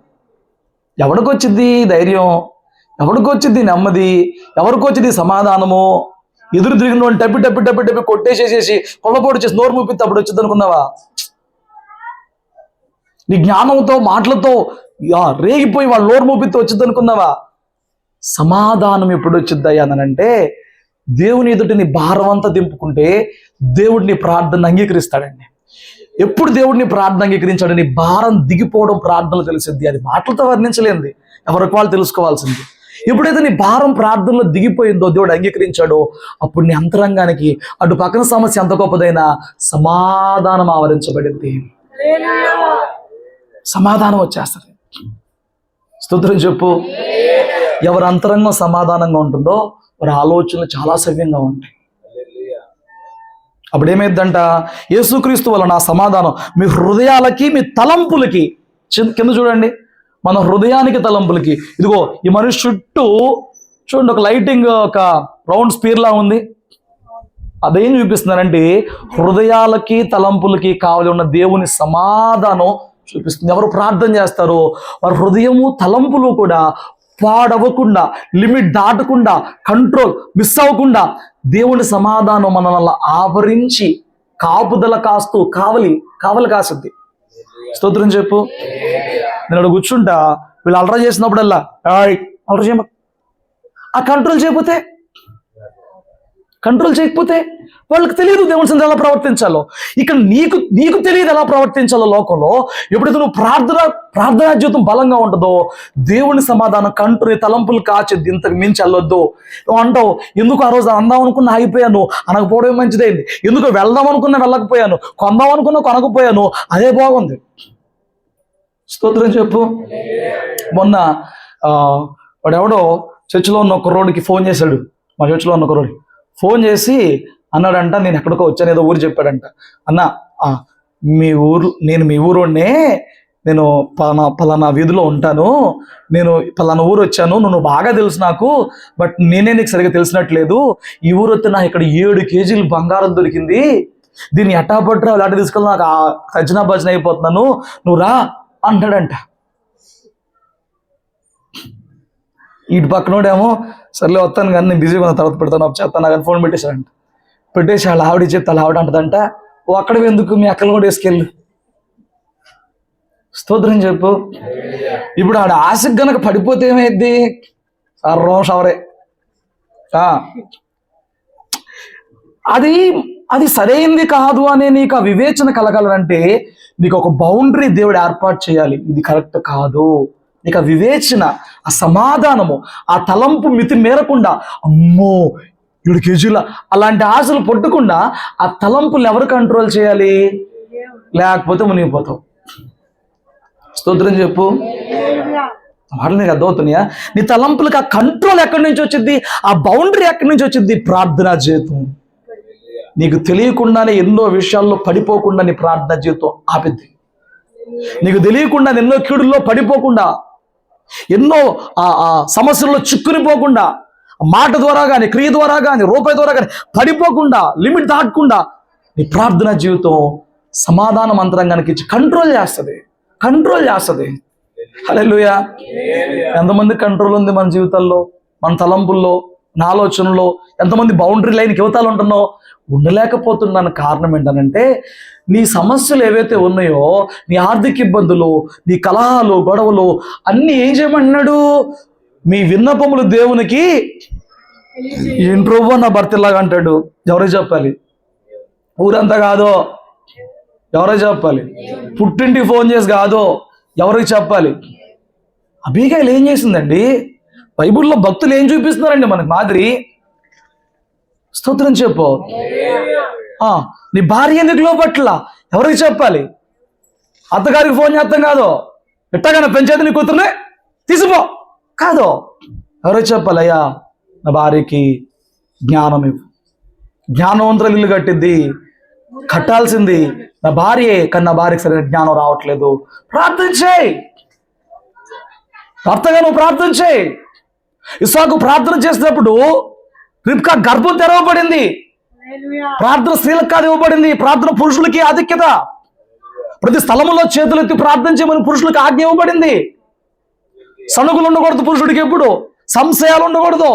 Speaker 1: ఎవరికి వచ్చింది ధైర్యం? ఎవరికి వచ్చింది నెమ్మది? ఎవరికి వచ్చింది సమాధానము? ఎదురు తిరిగిన వాళ్ళు టప్పి కొట్టేసేసేసి కొల్లపోటు చేసి నోరు మూపితే అప్పుడు వచ్చింది అనుకున్నావా? నీ జ్ఞానంతో, మాటలతో రేగిపోయి వాళ్ళు నోరు మూపితే వచ్చింది అనుకున్నావా? సమాధానం ఎప్పుడు వచ్చిద్దయ్యా అనంటే, దేవుని ఎదుటి నీ భారం అంతా దింపుకుంటే దేవుడిని ప్రార్థన అంగీకరిస్తాడండి. ఎప్పుడు దేవుడిని ప్రార్థన అంగీకరించాడు? నీ భారం దిగిపోవడం ప్రార్థనలు తెలిసింది. అది మాటలతో వర్ణించలేంది, ఎవరికి వాళ్ళు తెలుసుకోవాల్సింది. ఎప్పుడైతే నీ భారం ప్రార్థనలో దిగిపోయిందో, దేవుడు అంగీకరించాడో, అప్పుడు నీ అంతరంగానికి అటు పక్కన సమస్య ఎంత గొప్పదైనా సమాధానం ఆవరించబడింది. సమాధానం వచ్చేస్తుంది. స్తోత్రం చెప్పు. ఎవరి అంతరంగం సమాధానంగా ఉంటుందో వారి ఆలోచనలు చాలా సవ్యంగా ఉంటాయి. అప్పుడు ఏమైందంట? యేసుక్రీస్తు వలన నా సమాధానం మీ హృదయాలకి, మీ తలంపులకి. కింద చూడండి, మన హృదయానికి, తలంపులకి. ఇదిగో ఈ మనిషి చుట్టూ చూడండి, ఒక లైటింగ్, ఒక రౌండ్ స్పీర్ లా ఉంది. అదేం చూపిస్తున్నారంటే హృదయాలకి, తలంపులకి కావాలి ఉన్న దేవుని సమాధానం చూపిస్తుంది. ఎవరు ప్రార్థన చేస్తారో వారి హృదయము, తలంపులు కూడా పాడవకుండా, లిమిట్ దాటకుండా, కంట్రోల్ మిస్ అవ్వకుండా దేవుని సమాధానం మన వల్ల ఆవరించి కాపుదల కాస్తూ కావలి కాస్తుంది. స్తోత్రం చెప్పు. నేను అక్కడ కూర్చుంటా, వీళ్ళు అలరా చేసినప్పుడల్లా అలరా చేయ, ఆ కంట్రోల్ చేయకపోతే వాళ్ళకి తెలియదు దేవుని సంగతి ఎలా ప్రవర్తించాలో. ఇక్కడ నీకు తెలియదు ఎలా ప్రవర్తించాలో లోకంలో. ఎప్పుడైతే నువ్వు ప్రార్థనా జీవితం బలంగా ఉంటుందో దేవుని సమాధానం కంట్రోల్, తలంపులు కాచేది, ఇంతకు మించి వెళ్ళొద్దు. నువ్వు అంటావు, ఎందుకు ఆ రోజు అందాం అనుకున్నా ఆగిపోయాను, అనకపోవడం మంచిదైంది. ఎందుకు వెళ్దాం అనుకున్నా వెళ్ళకపోయాను, కొందాం అనుకున్నా కొనకపోయాను, అదే బాగుంది. స్తోత్రం చెప్పు. మొన్న వాడెవడో చర్చిలో ఉన్న ఒక రోడ్డుకి ఫోన్ చేశాడు, మా చర్చిలో ఉన్న కుర్రోడు ఫోన్ చేసి అన్నాడంట, నేను ఎక్కడికో వచ్చాను, ఏదో ఊరు చెప్పాడంట. అన్న మీ ఊరు, నేను మీ ఊరోనే, నేను పలానా వీధిలో ఉంటాను, నేను పలానా ఊరు వచ్చాను, నువ్వు బాగా తెలుసు నాకు, బట్ నేనే నీకు సరిగ్గా తెలిసినట్లేదు. ఈ ఊరు వస్తే నాకు ఇక్కడ 7 కేజీలు బంగారం దొరికింది, దీన్ని ఎట్టాపట్రా అలాంటి తీసుకెళ్ళి నాకు ఖజనా భజన అయిపోతున్నాను, నువ్వు రా అంటాడంట. ఇటు పక్కనోడేమో సర్లే వస్తాను కానీ నేను బిజీగా ఉన్న తర్వాత పెడతాను, చేస్తాను కానీ ఫోన్ పెట్టేశాడంట. పెట్టేసి వాళ్ళ ఆవిడ చెప్తే వాళ్ళ ఆవిడ అంటదంట, ఓ అక్కడ ఎందుకు, మీ అక్కలు కూడా వేసుకెళ్ళు. స్తోత్రం చెప్పు. ఇప్పుడు ఆడ ఆశకు గనక పడిపోతే ఏమైద్ది? సర్వం షవరే. అది సరైంది కాదు అనే నీకు ఆ వివేచన కలగాలంటే నీకు ఒక బౌండరీ దేవుడు ఏర్పాటు చేయాలి. ఇది కరెక్ట్ కాదు, నీకు ఆ వివేచన, ఆ సమాధానము, ఆ తలంపు మితి మేరకుండా అమ్మో 7 కేజీల అలాంటి ఆశలు పట్టుకుండా ఆ తలంపులు ఎవరు కంట్రోల్ చేయాలి? లేకపోతే మునిగిపోతావు. స్తోత్రం చెప్పు. మాటలు నీకు అర్థమవుతున్నాయా? నీ తలంపులకు ఆ కంట్రోల్ ఎక్కడి నుంచి వచ్చింది? ఆ బౌండరీ ఎక్కడి నుంచి వచ్చింది? ప్రార్థనా జీవితం. నీకు తెలియకుండానే ఎన్నో విషయాల్లో పడిపోకుండా నీ ప్రార్థనా జీవితం ఆపిద్ది. నీకు తెలియకుండా ఎన్నో కీడుల్లో పడిపోకుండా, ఎన్నో సమస్యల్లో చిక్కునిపోకుండా, మాట ద్వారా కానీ, క్రియ ద్వారా కానీ, రూపాయి ద్వారా కానీ పడిపోకుండా, లిమిట్ దాటకుండా నీ ప్రార్థనా జీవితం సమాధానం అంతరంగానికి ఇచ్చి కంట్రోల్ చేస్తుంది. హల్లెలూయా. ఎంతమంది కంట్రోల్ ఉంది మన జీవితాల్లో, మన తలంపుల్లో, మన ఆలోచనలో? ఎంతమంది బౌండరీ లైన్ యువతలు ఉంటున్నావు? ఉండలేకపోతున్నాను. కారణం ఏంటనంటే నీ సమస్యలు ఏవైతే ఉన్నాయో, నీ ఆర్థిక ఇబ్బందులు, నీ కలహాలు, గొడవలు అన్నీ ఏం చేయమంటున్నాడు? మీ విన్నపములు దేవునికి ఇంట్రోవో నా భర్తలాగా అంటాడు. ఎవరికి చెప్పాలి? ఊరంతా కాదో, ఎవరికి చెప్పాలి? పుట్టింటికి ఫోన్ చేసి కాదో, ఎవరికి చెప్పాలి? అబీగైల్ ఏం చేసిందండి? బైబిల్లో భక్తులు ఏం చూపిస్తున్నారండి మనకి మాదిరి? స్తోత్రం చెప్పు. నీ భార్య ఎందుకు లోపట్ల? ఎవరికి చెప్పాలి? అత్తగారికి ఫోన్ చేస్తాం కాదు, ఎట్టగానే పెంచేది నీ కూతురునే తీసిపో కాదు, ఎవరికి చెప్పాలి? అయ్యా నా భార్యకి జ్ఞానం ఇవ్వు, జ్ఞానవంతుల ఇల్లు కట్టిద్ది, కట్టాల్సింది నా భార్యే, కానీ నా భార్యకి సరైన జ్ఞానం రావట్లేదు. ప్రార్థన చేయి, భర్తగా నువ్వు ప్రార్థన చేయి. ఇస్సాకు ప్రార్థన చేసినప్పుడు రిబ్కా గర్భం తెరవబడింది. ప్రార్థన స్త్రీలకు కాదు ఇవ్వబడింది, ప్రార్థన పురుషులకి ఆధిక్యత. ప్రతి స్థలములో చేతులెత్తి ప్రార్థన చేయమని పురుషులకు ఆజ్ఞ ఇవ్వబడింది. సణుగులు ఉండకూడదు పురుషుడికి, ఎప్పుడు సంశయాలు ఉండకూడదు,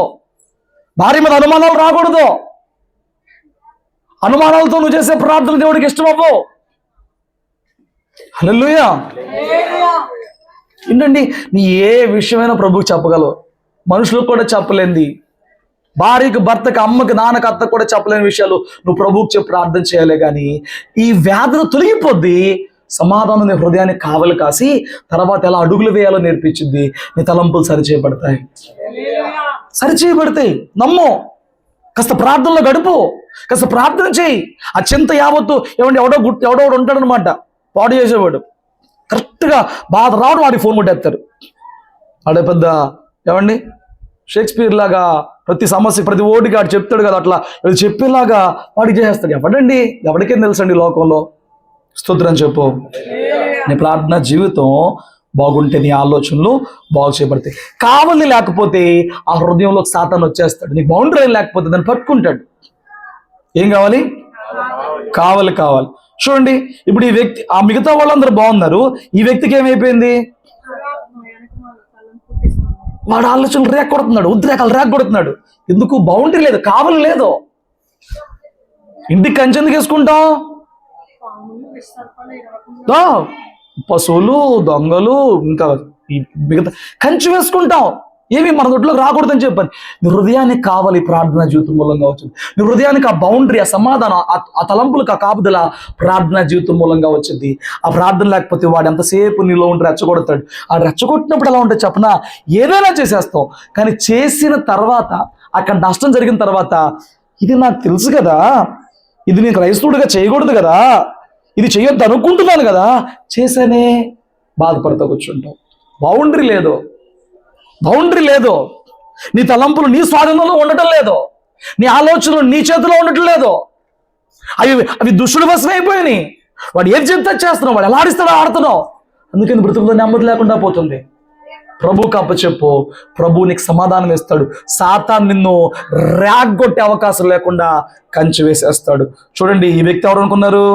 Speaker 1: భార్య మీద అనుమానాలు రాకూడదు. అనుమానాలతో నువ్వు చేసే ప్రార్థన దేవుడికి ఇష్టమవ్వు. హల్లెలూయా. ఏంటండి, నీ ఏ విషయమైనా ప్రభువుకి చెప్పగలవు, మనుషులకు కూడా చెప్పలేంది, భార్యకు, భర్తకు, అమ్మకి, నాన్నకు, అత్తకు కూడా చెప్పలేని విషయాలు నువ్వు ప్రభువుకి చెప్పి ప్రార్థన చేయాలి. కానీ ఈ వ్యాధులు తొలగిపోద్ది. సమాధానం నీ హృదయానికి కావలి కాసి తర్వాత ఎలా అడుగులు వేయాలో నేర్పించింది. నీ తలంపులు సరిచేయబడతాయి. నమ్ము. కాస్త ప్రార్థనలో గడుపు, కాస్త ప్రార్థన చేయి. ఆ చింత యావత్తు ఎవడో ఉంటాడనమాట, పాడు చేసేవాడు. కరెక్ట్గా బాధ రావడం వాడికి ఫోన్ కొట్టేస్తారు. వాడే పెద్ద ఏమండి షేక్స్పియర్ లాగా ప్రతి సమస్య, ప్రతి ఓటికి వాడు చెప్తాడు కదా, అట్లా చెప్పేలాగా వాడికి చేసేస్తాడు. ఎవడండి, ఎవరికేం తెలుసండి లోకంలో? స్తోత్రం చెప్పు. నీ ప్రార్థన జీవితం బాగుంటే నీ ఆలోచనలు బాగు చేయబడతాయి. కావలి లేకపోతే ఆ హృదయంలో సాతాను వచ్చేస్తాడు. నీ బౌండరీ లేకపోతే దాన్ని పట్టుకుంటాడు. ఏం కావాలి? కావాలి. చూడండి, ఇప్పుడు ఈ వ్యక్తి, ఆ మిగతా వాళ్ళందరూ బాగున్నారు, ఈ వ్యక్తికి ఏమైపోయింది? వాడు ఆలోచనలు రేక్ కొడుతున్నాడు, ఉద్రేకాలు రేక్ కొడుతున్నాడు. ఎందుకు? బౌండరీ లేదు, కావలి లేదు. ఇంటికి కంచె ఎందుకు వేసుకుంటాం? పశువులు, దొంగలు, ఇంకా మిగతా కంచె వేసుకుంటాం. ఏమి మన దొడ్లోకి రాకూడదని చెప్పాను. నీ హృదయానికి కావాలి ప్రార్థనా జీవితం మూలంగా వచ్చింది. నీ హృదయానికి ఆ బౌండరీ, ఆ సమాధానం, ఆ తలంపులకు ఆ కాపుదల ప్రార్థనా జీవితం మూలంగా వచ్చింది. ఆ ప్రార్థన లేకపోతే వాడు ఎంతసేపు నీలో ఉంటే రెచ్చగొడతాడు. ఆ రెచ్చగొట్టినప్పుడు ఎలా ఉంటుంది చెప్పనా? ఏదైనా చేసేస్తాం, కానీ చేసిన తర్వాత, అక్కడ నష్టం జరిగిన తర్వాత, ఇది నాకు తెలుసు కదా, ఇది నేను క్రైస్తవుడిగా చేయకూడదు కదా, ఇది చేయొద్దు అనుకుంటున్నాను కదా, చేశానే, బాధపడతా కూర్చుంటాం. బౌండరీ లేదు. నీ తలంపులు నీ స్వాధీనంలో ఉండటం లేదు. నీ ఆలోచనలు నీ చేతిలో ఉండట్లేదు. అవి అవి దుష్టుడి వశం అయిపోయినాయి. వాడు ఏది చెప్తే చేస్తున్నావు, వాడు ఎలా ఆడిస్తాడో ఆడుతున్నావు. అందుకని బ్రతుకులో నెమ్మది లేకుండా పోతుంది. ప్రభువుకి అప్పచెప్పు, ప్రభు నీకు సమాధానం ఇస్తాడు. సాతాను నిన్ను ర్యాగ్గొట్టే అవకాశం లేకుండా కంచి వేసేస్తాడు. చూడండి, ఈ వ్యక్తి ఎవరు అనుకున్నారు?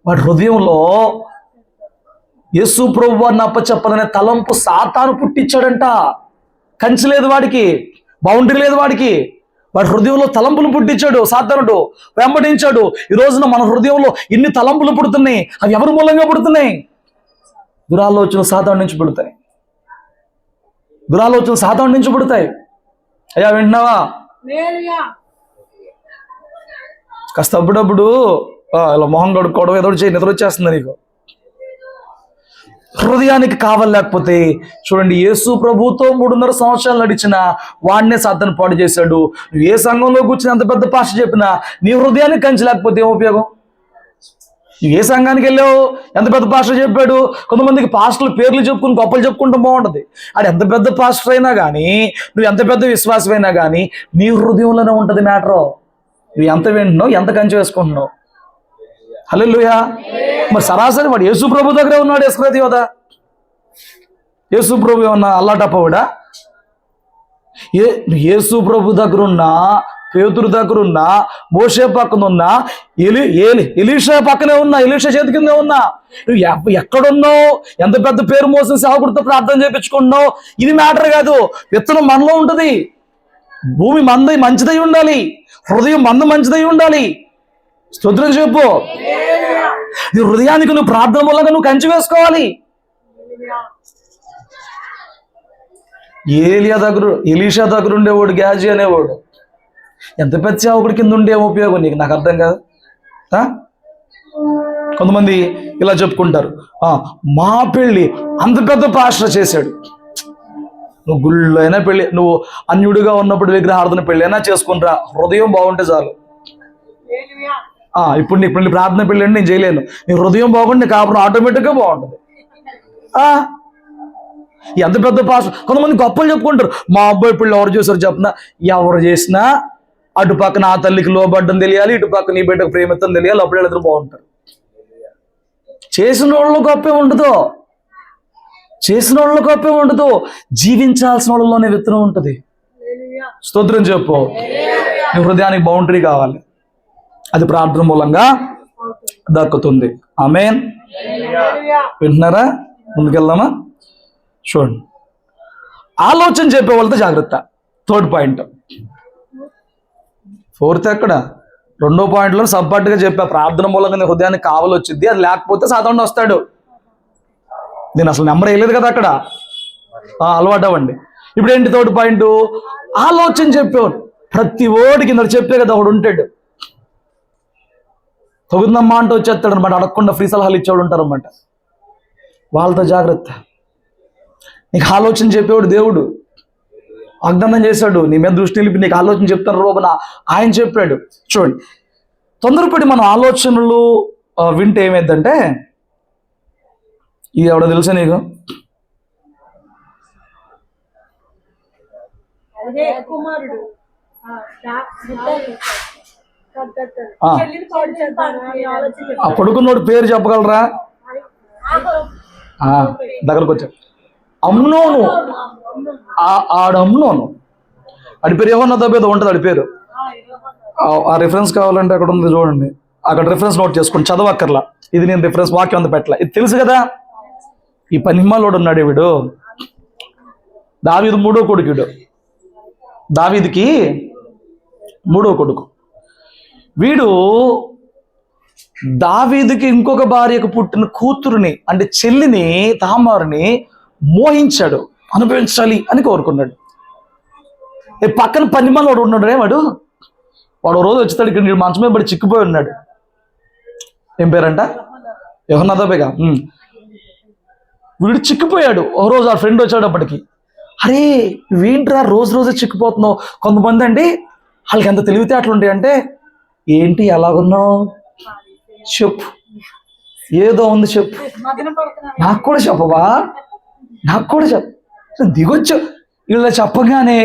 Speaker 1: వాడి హృదయంలో యేసు ప్రభు వారిని అప్పచెప్పాలనే తలంపు సాతాను పుట్టించాడంట. కంచి లేదు వాడికి, బౌండరీ లేదు వాడికి. వాడి హృదయంలో తలంపులు పుట్టించాడు సాతానుడు, వెంబడించాడు. ఈ రోజున మన హృదయంలో ఇన్ని తలంపులు పుడుతున్నాయి. అవి ఎవరి మూలంగా పుడుతున్నాయి? దురాలోచనలు సాతాను నుంచి పుడతాయి. దురాలోచనలు సాతాను నుంచి పుడతాయి. అయ్యా వింటున్నావా? కాస్త అప్పుడప్పుడు ఇలా మొహం కడుక్కోవడం ఏదో చేయి, నిద్ర వచ్చేస్తుంది నీకు. హృదయానికి కావాలి లేకపోతే చూడండి, యేసు ప్రభుతో 3.5 సంవత్సరాలు నడిచిన వాడినే సాతాను పాడు చేశాడు. నువ్వు ఏ సంఘంలో కూర్చుని ఎంత పెద్ద పాష చెప్పినా నీ హృదయానికి కంచి లేకపోతే ఏం ఉపయోగం? నువ్వు ఏ సంఘానికి వెళ్ళావు, ఎంత పెద్ద పాస్టర్ చెప్పాడు. కొంతమందికి పాస్టర్ల పేర్లు చెప్పుకుని గొప్పలు చెప్పుకుంటూ బాగుంటుంది. అది ఎంత పెద్ద పాస్టర్ అయినా కానీ, నువ్వు ఎంత పెద్ద విశ్వాసమైనా కానీ, నీ హృదయంలోనే ఉంటుంది మ్యాటరు. నువ్వు ఎంత వింటున్నావు, ఎంత కంచి వేసుకుంటున్నావు. హల్లెలూయా. మరి సరాసరి వాడు యేసు ప్రభు దగ్గరే ఉన్నాడు. ఇస్కరియోతు యోధ యేసు ప్రభు ఏమన్నా అల్లాటప్పవాడా? యేసు ప్రభు దగ్గరున్నా, పేతురు దగ్గరున్నా, మోషే పక్కన ఉన్నా, ఎలీషా పక్కనే ఉన్నా, ఎలీషా చేతి కిందే ఉన్నా, నువ్వు ఎక్కడున్నావు, ఎంత పెద్ద పేరు మోసిన సేవకుడితో ప్రార్థన చేయించుకుంటున్నావు, ఇది మ్యాటర్ కాదు. విత్తనం మనలో ఉంటుంది. భూమి మంచిదై ఉండాలి, హృదయం మంచిదై ఉండాలి. స్తోత్రం చెప్పు. నీ హృదయానికి నువ్వు ప్రార్థన మూలంగా నువ్వు కంచి వేసుకోవాలి. ఎలీషా దగ్గర ఉండేవాడు గ్యాజీ అనేవాడు. ఎంత పెద్ద సేవకుడి కింద ఉండే ఉపయోగం నీకు? నాకు అర్థం కాదు. కొంతమంది ఇలా చెప్పుకుంటారు, మా పెళ్ళి అంత పెద్ద పాస్టర్ చేశాడు. నువ్వు గుళ్ళు అయినా పెళ్ళి, నువ్వు అన్యుడిగా ఉన్నప్పుడు విగ్రహార్థన పెళ్ళి అయినా చేసుకుంటా, హృదయం బాగుంటే చాలు. ఇప్పుడు నీ ప్రార్థన పెళ్ళి అంటే నేను చేయలేను. నీ హృదయం బాగుండి నీ కాపురం ఆటోమేటిక్గా బాగుంటుంది. ఎంత పెద్ద పాస్. కొంతమంది గొప్పలు చెప్పుకుంటారు, మా అబ్బాయి పెళ్ళి ఎవరు చేశారు చెప్పినా, ఎవరు చేసినా అటు పక్క నా తల్లికి లోబడ్డం తెలియాలి, ఇటు పక్క నీ బిడ్డకు ప్రేమితం తెలియాలి, అప్పుడు వీళ్ళిద్దరు బాగుంటారు. చేసిన వాళ్ళు గొప్పే ఉండదు, చేసిన వాళ్ళు గొప్పే ఉండదు. జీవించాల్సిన వాళ్ళలోనే విత్తనం ఉంటుంది. స్తోత్రం చెప్పు. నీ హృదయానికి బౌండరీ కావాలి, అది ప్రార్థన మూలంగా దక్కుతుంది. ఆమేన్. వింటున్నారా? ముందుకెళ్దామా? చూడండి, ఆలోచన చెప్పే వాళ్ళతో జాగ్రత్త. 3rd point. 4th ఎక్కడ? 2వ పాయింట్లో సబ్పాటుగా చెప్పా, ప్రార్థన మూలంగా నీ హృదయానికి కావాలి వచ్చింది. అది లేకపోతే సాతానుడు వస్తాడు. నేను అసలు నెంబర్ వేయలేదు కదా అక్కడ. అలవాటు అవ్వండి. ఇప్పుడు ఏంటి 3rd పాయింట్? ఆలోచన చెప్పేవాడు. ప్రతి ఓడికి కింద చెప్పే కదా ఒకడు ఉంటాడు, తగుందమ్మా అంటూ వచ్చేస్తాడు అనమాట. అడగకుండా ఫ్రీ సలహాలు ఇచ్చేవాడు ఉంటారు అనమాట. వాళ్ళతో జాగ్రత్త. నీకు ఆలోచన చెప్పేవాడు దేవుడు వాగ్దానం చేశాడు. నీ మీద దృష్టి నిలిపి నీకు ఆలోచన చెప్తాను రూపన ఆయన చెప్పాడు. చూడండి, తొందరపడి మనం ఆలోచనలు వింటే ఏమైందంటే, ఇది ఎవడో తెలుసా నీకు? ఆ కొడుకున్నోడు పేరు చెప్పగలరా? దగ్గరకు వచ్చా. అమ్నోను. ఆడు అమ్నోను. ఆడి పేరు ఏమన్నా తప్పేదో ఉంటుంది. ఆడి పేరు ఆ రిఫరెన్స్ కావాలంటే అక్కడ ఉంది చూడండి, అక్కడ రిఫరెన్స్ నోట్ చేసుకోండి, చదవక్కర్లా. ఇది నేను రిఫరెన్స్ వాక్యం అంత పెట్టలే, ఇది తెలుసు కదా. ఈ పనిమాలోడు ఉన్నాడు వీడు, దావీదు 3వ కొడుకు. వీడు దావీదుకి 3వ కొడుకు. వీడు దావీదుకి ఇంకొక భార్యకు పుట్టిన కూతురుని, అంటే చెల్లిని, తామారుని మోహించాడు, అనుభవించాలి అని కోరుకున్నాడు. పక్కన పనిమాల వాడు ఉన్నాడు. వాడు రోజు వచ్చేస్తాడు, ఇక్కడ మంచం మీద పడి చిక్కిపోయి ఉన్నాడు. ఏం పేరంట? యోహన్నాదాబేగా. వీడు చిక్కిపోయాడు. ఒక రోజు ఆ ఫ్రెండ్ వచ్చాడు. అప్పటికి, అరే వీంట్రా రోజు చిక్కిపోతున్నావు. కొంతమంది అండి వాళ్ళకి ఎంత తెలివితేటలు ఉంటాయంటే, ఏంటి ఎలాగున్నావు చెప్పు, ఏదో ఉంది చెప్పు, నాకు కూడా చెప్పవా, నాకు కూడా చెప్పు. దిగొచ్చు. ఇలా చెప్పగానే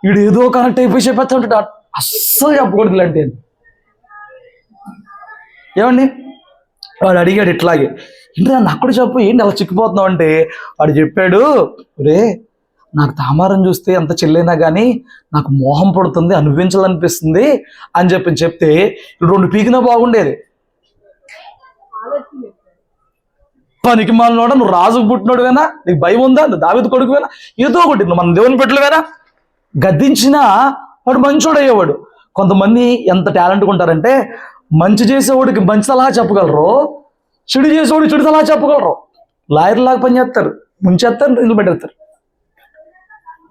Speaker 1: వీడు ఏదో కనెక్ట్ అయిపోయి చెప్పేస్తా ఉంటాడు. అస్సలు చెప్పకూడదు ఇలాంటి. ఏమండి వాడు అడిగాడు ఇట్లాగే, ఏంటి నన్ను అక్కడ చెప్పు, ఏంటి అలా చిక్కిపోతున్నావు అంటే వాడు చెప్పాడు, రే నాకు తామారం చూస్తే ఎంత చెల్లైనా కానీ నాకు మోహం పడుతుంది, అనుభవించాలనిపిస్తుంది అని చెప్తే రెండు పీకినా బాగుండేది. పనికి మాలినోడా, నువ్వు రాజుకు పుట్టినోడువేనా, నీకు భయం ఉందా, నువ్వు దావీదు కొడుకువేనా, ఏదో ఒకటి నువ్వు మన దేవుని పెట్టలేవేనా, గద్దించినా వాడు మంచోడు అయ్యేవాడు. కొంతమంది ఎంత టాలెంట్గా ఉంటారంటే మంచి చేసేవాడికి మంచి సలహా చెప్పగలరు, చెడు చేసేవాడికి చెడు సలహా చెప్పగలరు. లాయర్ లాగా పని చేస్తారు, ముంచేస్తారు, ఇల్లు పెట్టేస్తారు.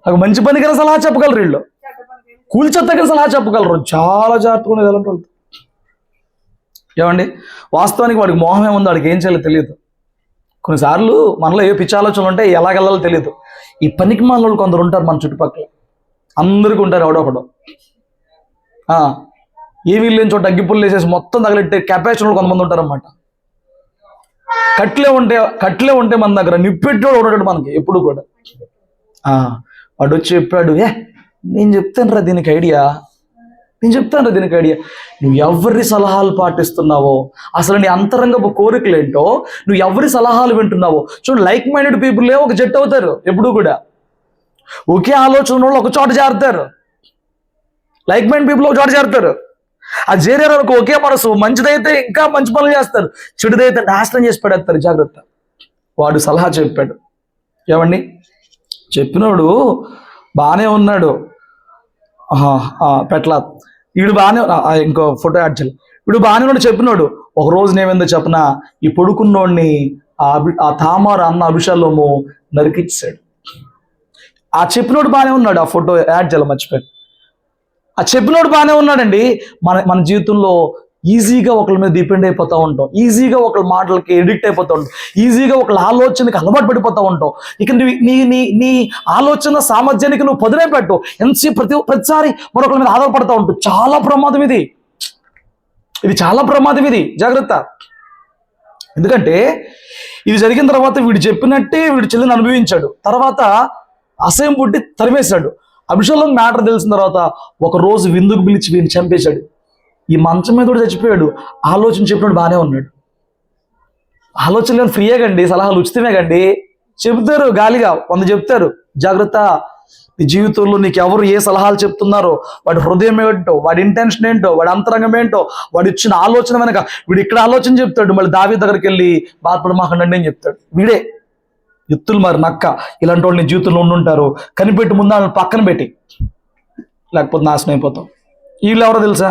Speaker 1: నాకు మంచి పనికైనా సలహా చెప్పగలరు, వీళ్ళు కూల్చెత్తగిన సలహా చెప్పగలరు. చాలా జాగ్రత్తగా ఉండేది అలాంటి వాళ్ళు. ఏమండి వాస్తవానికి వాడికి మోహం ఏముందో వాడికి ఏం చేయాలో తెలియదు. కొన్నిసార్లు మనలో ఏ పిచ్చి ఆలోచనలు ఉంటే ఎలాగెళ్ళాలో తెలియదు. ఈ పనికి మనలో కొందరు ఉంటారు మన చుట్టుపక్కల, అందరికీ ఉంటారు ఎవడొకడు. ఏమీ లేని చోట అగ్గిపుల్లు వేసేసి మొత్తం తగలెట్టే కెపాసిటీ కొంతమంది ఉంటారన్నమాట. కట్లే ఉంటే మన దగ్గర నిప్పెట్టోడు ఉంటాడు మనకి ఎప్పుడు కూడా. వాడు వచ్చి చెప్పాడు, నేను చెప్తాను రా దీనికి ఐడియా, నువ్వు ఎవరి సలహాలు పాటిస్తున్నావో, అసలు నీ అంతరంగపు కోరికలేంటో, నువ్వు ఎవరి సలహాలు వింటున్నావో చూడు. లైక్ మైండెడ్ పీపుల్ ఒక జట్టు అవుతారు ఎప్పుడు కూడా. ఒకే ఆలోచన వాళ్ళు ఒక చోట చేరుతారు. లైక్ మైండ్ పీపుల్ ఒక చోట చేరుతారు. ఆ చేరే వరకు ఒకే మనసు, మంచిదైతే ఇంకా మంచి పనులు చేస్తారు, చెడుదైతే నాశనం చేసి పడేస్తారు. జాగ్రత్త. వాడు సలహా చెప్పాడు. ఏమండి చెప్పినోడు బాగానే ఉన్నాడు, పెట్లా వీడు బాగానే, ఇంకో ఫోటో యాడ్ చేయాలి. వీడు బాగానే ఉన్నాడు చెప్పినోడు. ఒక రోజు నేమేందో చెప్పనా, ఈ పొడుకున్నోడిని ఆ తామారు అన్న అభిషేలోము నరికిచ్చాడు. ఆ చెప్పినోడు బాగానే ఉన్నాడు. ఆ ఫోటో యాడ్ చేయాలి, మర్చిపోయాడు. ఆ చెప్పినోడు బాగానే ఉన్నాడండి. మన జీవితంలో ఈజీగా ఒకళ్ళ మీద డిపెండ్ అయిపోతూ ఉంటాం, ఈజీగా ఒకళ్ళ మాటలకి ఎడిక్ట్ అయిపోతూ ఉంటాం, ఈజీగా ఒకళ్ళ ఆలోచనకి అలవాటు పడిపోతూ ఉంటాం. ఇక నీ ఆలోచన సామర్థ్యానికి నువ్వు పదునే పెట్టు, ప్రతిసారి మరొకళ్ళ మీద ఆధారపడతా ఉంటావు. చాలా ప్రమాదం ఇది చాలా ప్రమాదం ఇది. జాగ్రత్త. ఎందుకంటే ఇది జరిగిన తర్వాత వీడు చెప్పినట్టే వీడి చెల్లిని అనుభవించాడు. తర్వాత అసహ్యం పుట్టి తరిమేశాడు. అభిషేకం మ్యాటర్ తెలిసిన తర్వాత ఒక రోజు విందుకు పిలిచి వీడిని చంపేశాడు. ఈ మంచం మీద కూడా చచ్చిపోయాడు. ఆలోచన చెప్పినట్టు బాగానే ఉన్నాడు. ఆలోచనలు ఫ్రీయే కండి, సలహాలు ఉచితమే కండి. చెబుతారు గాలిగా 100 చెప్తారు. జాగ్రత్త. నీ జీవితంలో నీకు ఎవరు ఏ సలహాలు చెప్తున్నారో, వాడి హృదయం ఏంటో, వాడి ఇంటెన్షన్ ఏంటో, వాడి అంతరంగం ఏంటో, వాడు ఇచ్చిన ఆలోచన వెనక వీడు ఇక్కడ ఆలోచన చెప్తాడు, మళ్ళీ దావీదు దగ్గరికి వెళ్ళి బాధపడమాకండి అని చెప్తాడు. వీడే ఎత్తులు మరి నక్క. ఇలాంటి వాళ్ళు నీ జీవితంలో ఉండుంటారు. కనిపెట్టి ముందు వాళ్ళని పక్కన పెట్టి, లేకపోతే నాశనం అయిపోతాం. వీళ్ళు ఎవరో తెలుసా?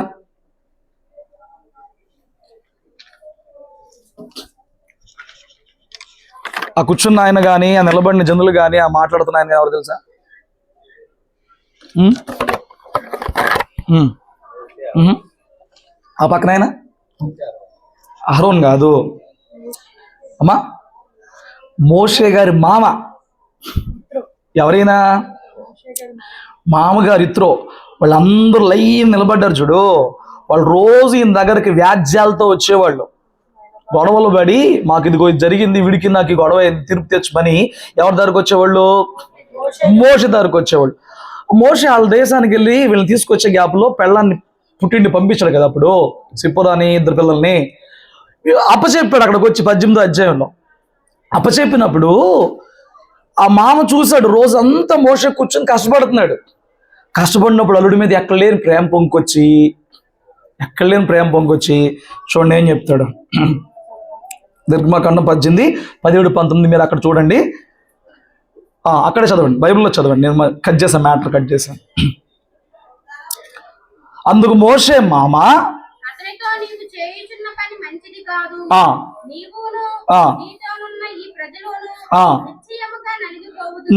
Speaker 1: ఆ కూర్చున్న ఆయన కానీ, ఆ నిలబడిన జనులు కానీ, ఆ మాట్లాడుతున్న ఆయన ఎవరు తెలుసా? ఆ పక్కన ఆయన అహరోన్ కాదు అమ్మా, మోషే గారి మామ. ఎవరైనా మామగారు ఇత్రో. వాళ్ళందరూ లైన్ నిలబడ్డారు చూడు. వాళ్ళు రోజు ఈయన దగ్గరికి వ్యాజ్యాలతో వచ్చేవాళ్ళు. గొడవలు పడి, మాకు ఇదిగో ఇది జరిగింది, వీడికి నాకు ఈ గొడవ తీర్పు తెచ్చమని ఎవరి దగ్గరకు వచ్చేవాళ్ళు? మోషే దగ్గరకు వచ్చేవాళ్ళు. మోషే వాళ్ళ దేశానికి వెళ్ళి వీళ్ళని తీసుకొచ్చే గ్యాప్లో పెళ్ళాన్ని పుట్టిండి పంపించాడు కదా. అప్పుడు సిప్పోరాని 2 పిల్లల్ని అప్పచెప్పాడు. అక్కడికి వచ్చి 18వ అధ్యాయంలో అప్పచెప్పినప్పుడు ఆ మామ చూశాడు. రోజంతా మోషే కూర్చొని కష్టపడుతున్నాడు. కష్టపడినప్పుడు అల్లుడి మీద ఎక్కడలేని ప్రేమ పొంకొచ్చి చూడండి ఏం చెప్తాడు. నిర్గమకాండం 18, 17, 19 మీరు అక్కడ చూడండి. అక్కడే చదవండి, బైబిల్లో చదవండి. నేను మ్యాటర్ కట్ చేశాను. అందుకు మోషే మామ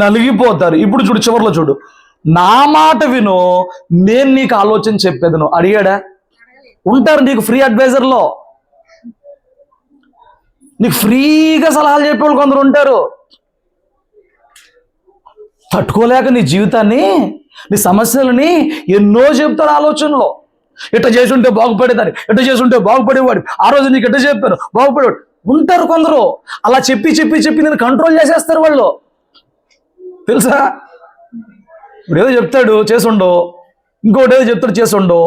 Speaker 1: నలిగిపోతారు. ఇప్పుడు చూడు, చివరిలో చూడు, నా మాట విను, నేను నీకు ఆలోచన చెప్పేదను. అడిగాడా? ఉంటారు నీకు ఫ్రీ అడ్వైజర్లో, నీకు ఫ్రీగా సలహాలు చెప్పేవాళ్ళు కొందరు ఉంటారు. తట్టుకోలేక నీ జీవితాన్ని, నీ సమస్యలని ఎన్నో చెప్తారు ఆలోచనలో. ఎట్ట చేసుంటే బాగుపడేదాన్ని, ఎట్ట చేసుంటే బాగుపడేవాడు, ఆ రోజు నీకు ఎట్ట చెప్పారు బాగుపడేవాడు. ఉంటారు కొందరు అలా చెప్పి నేను కంట్రోల్ చేసేస్తారు వాళ్ళు, తెలుసా? ఇప్పుడు ఏదో చెప్తాడు చేసుండో, ఇంకోటి ఏదో చెప్తాడు చేసుండో,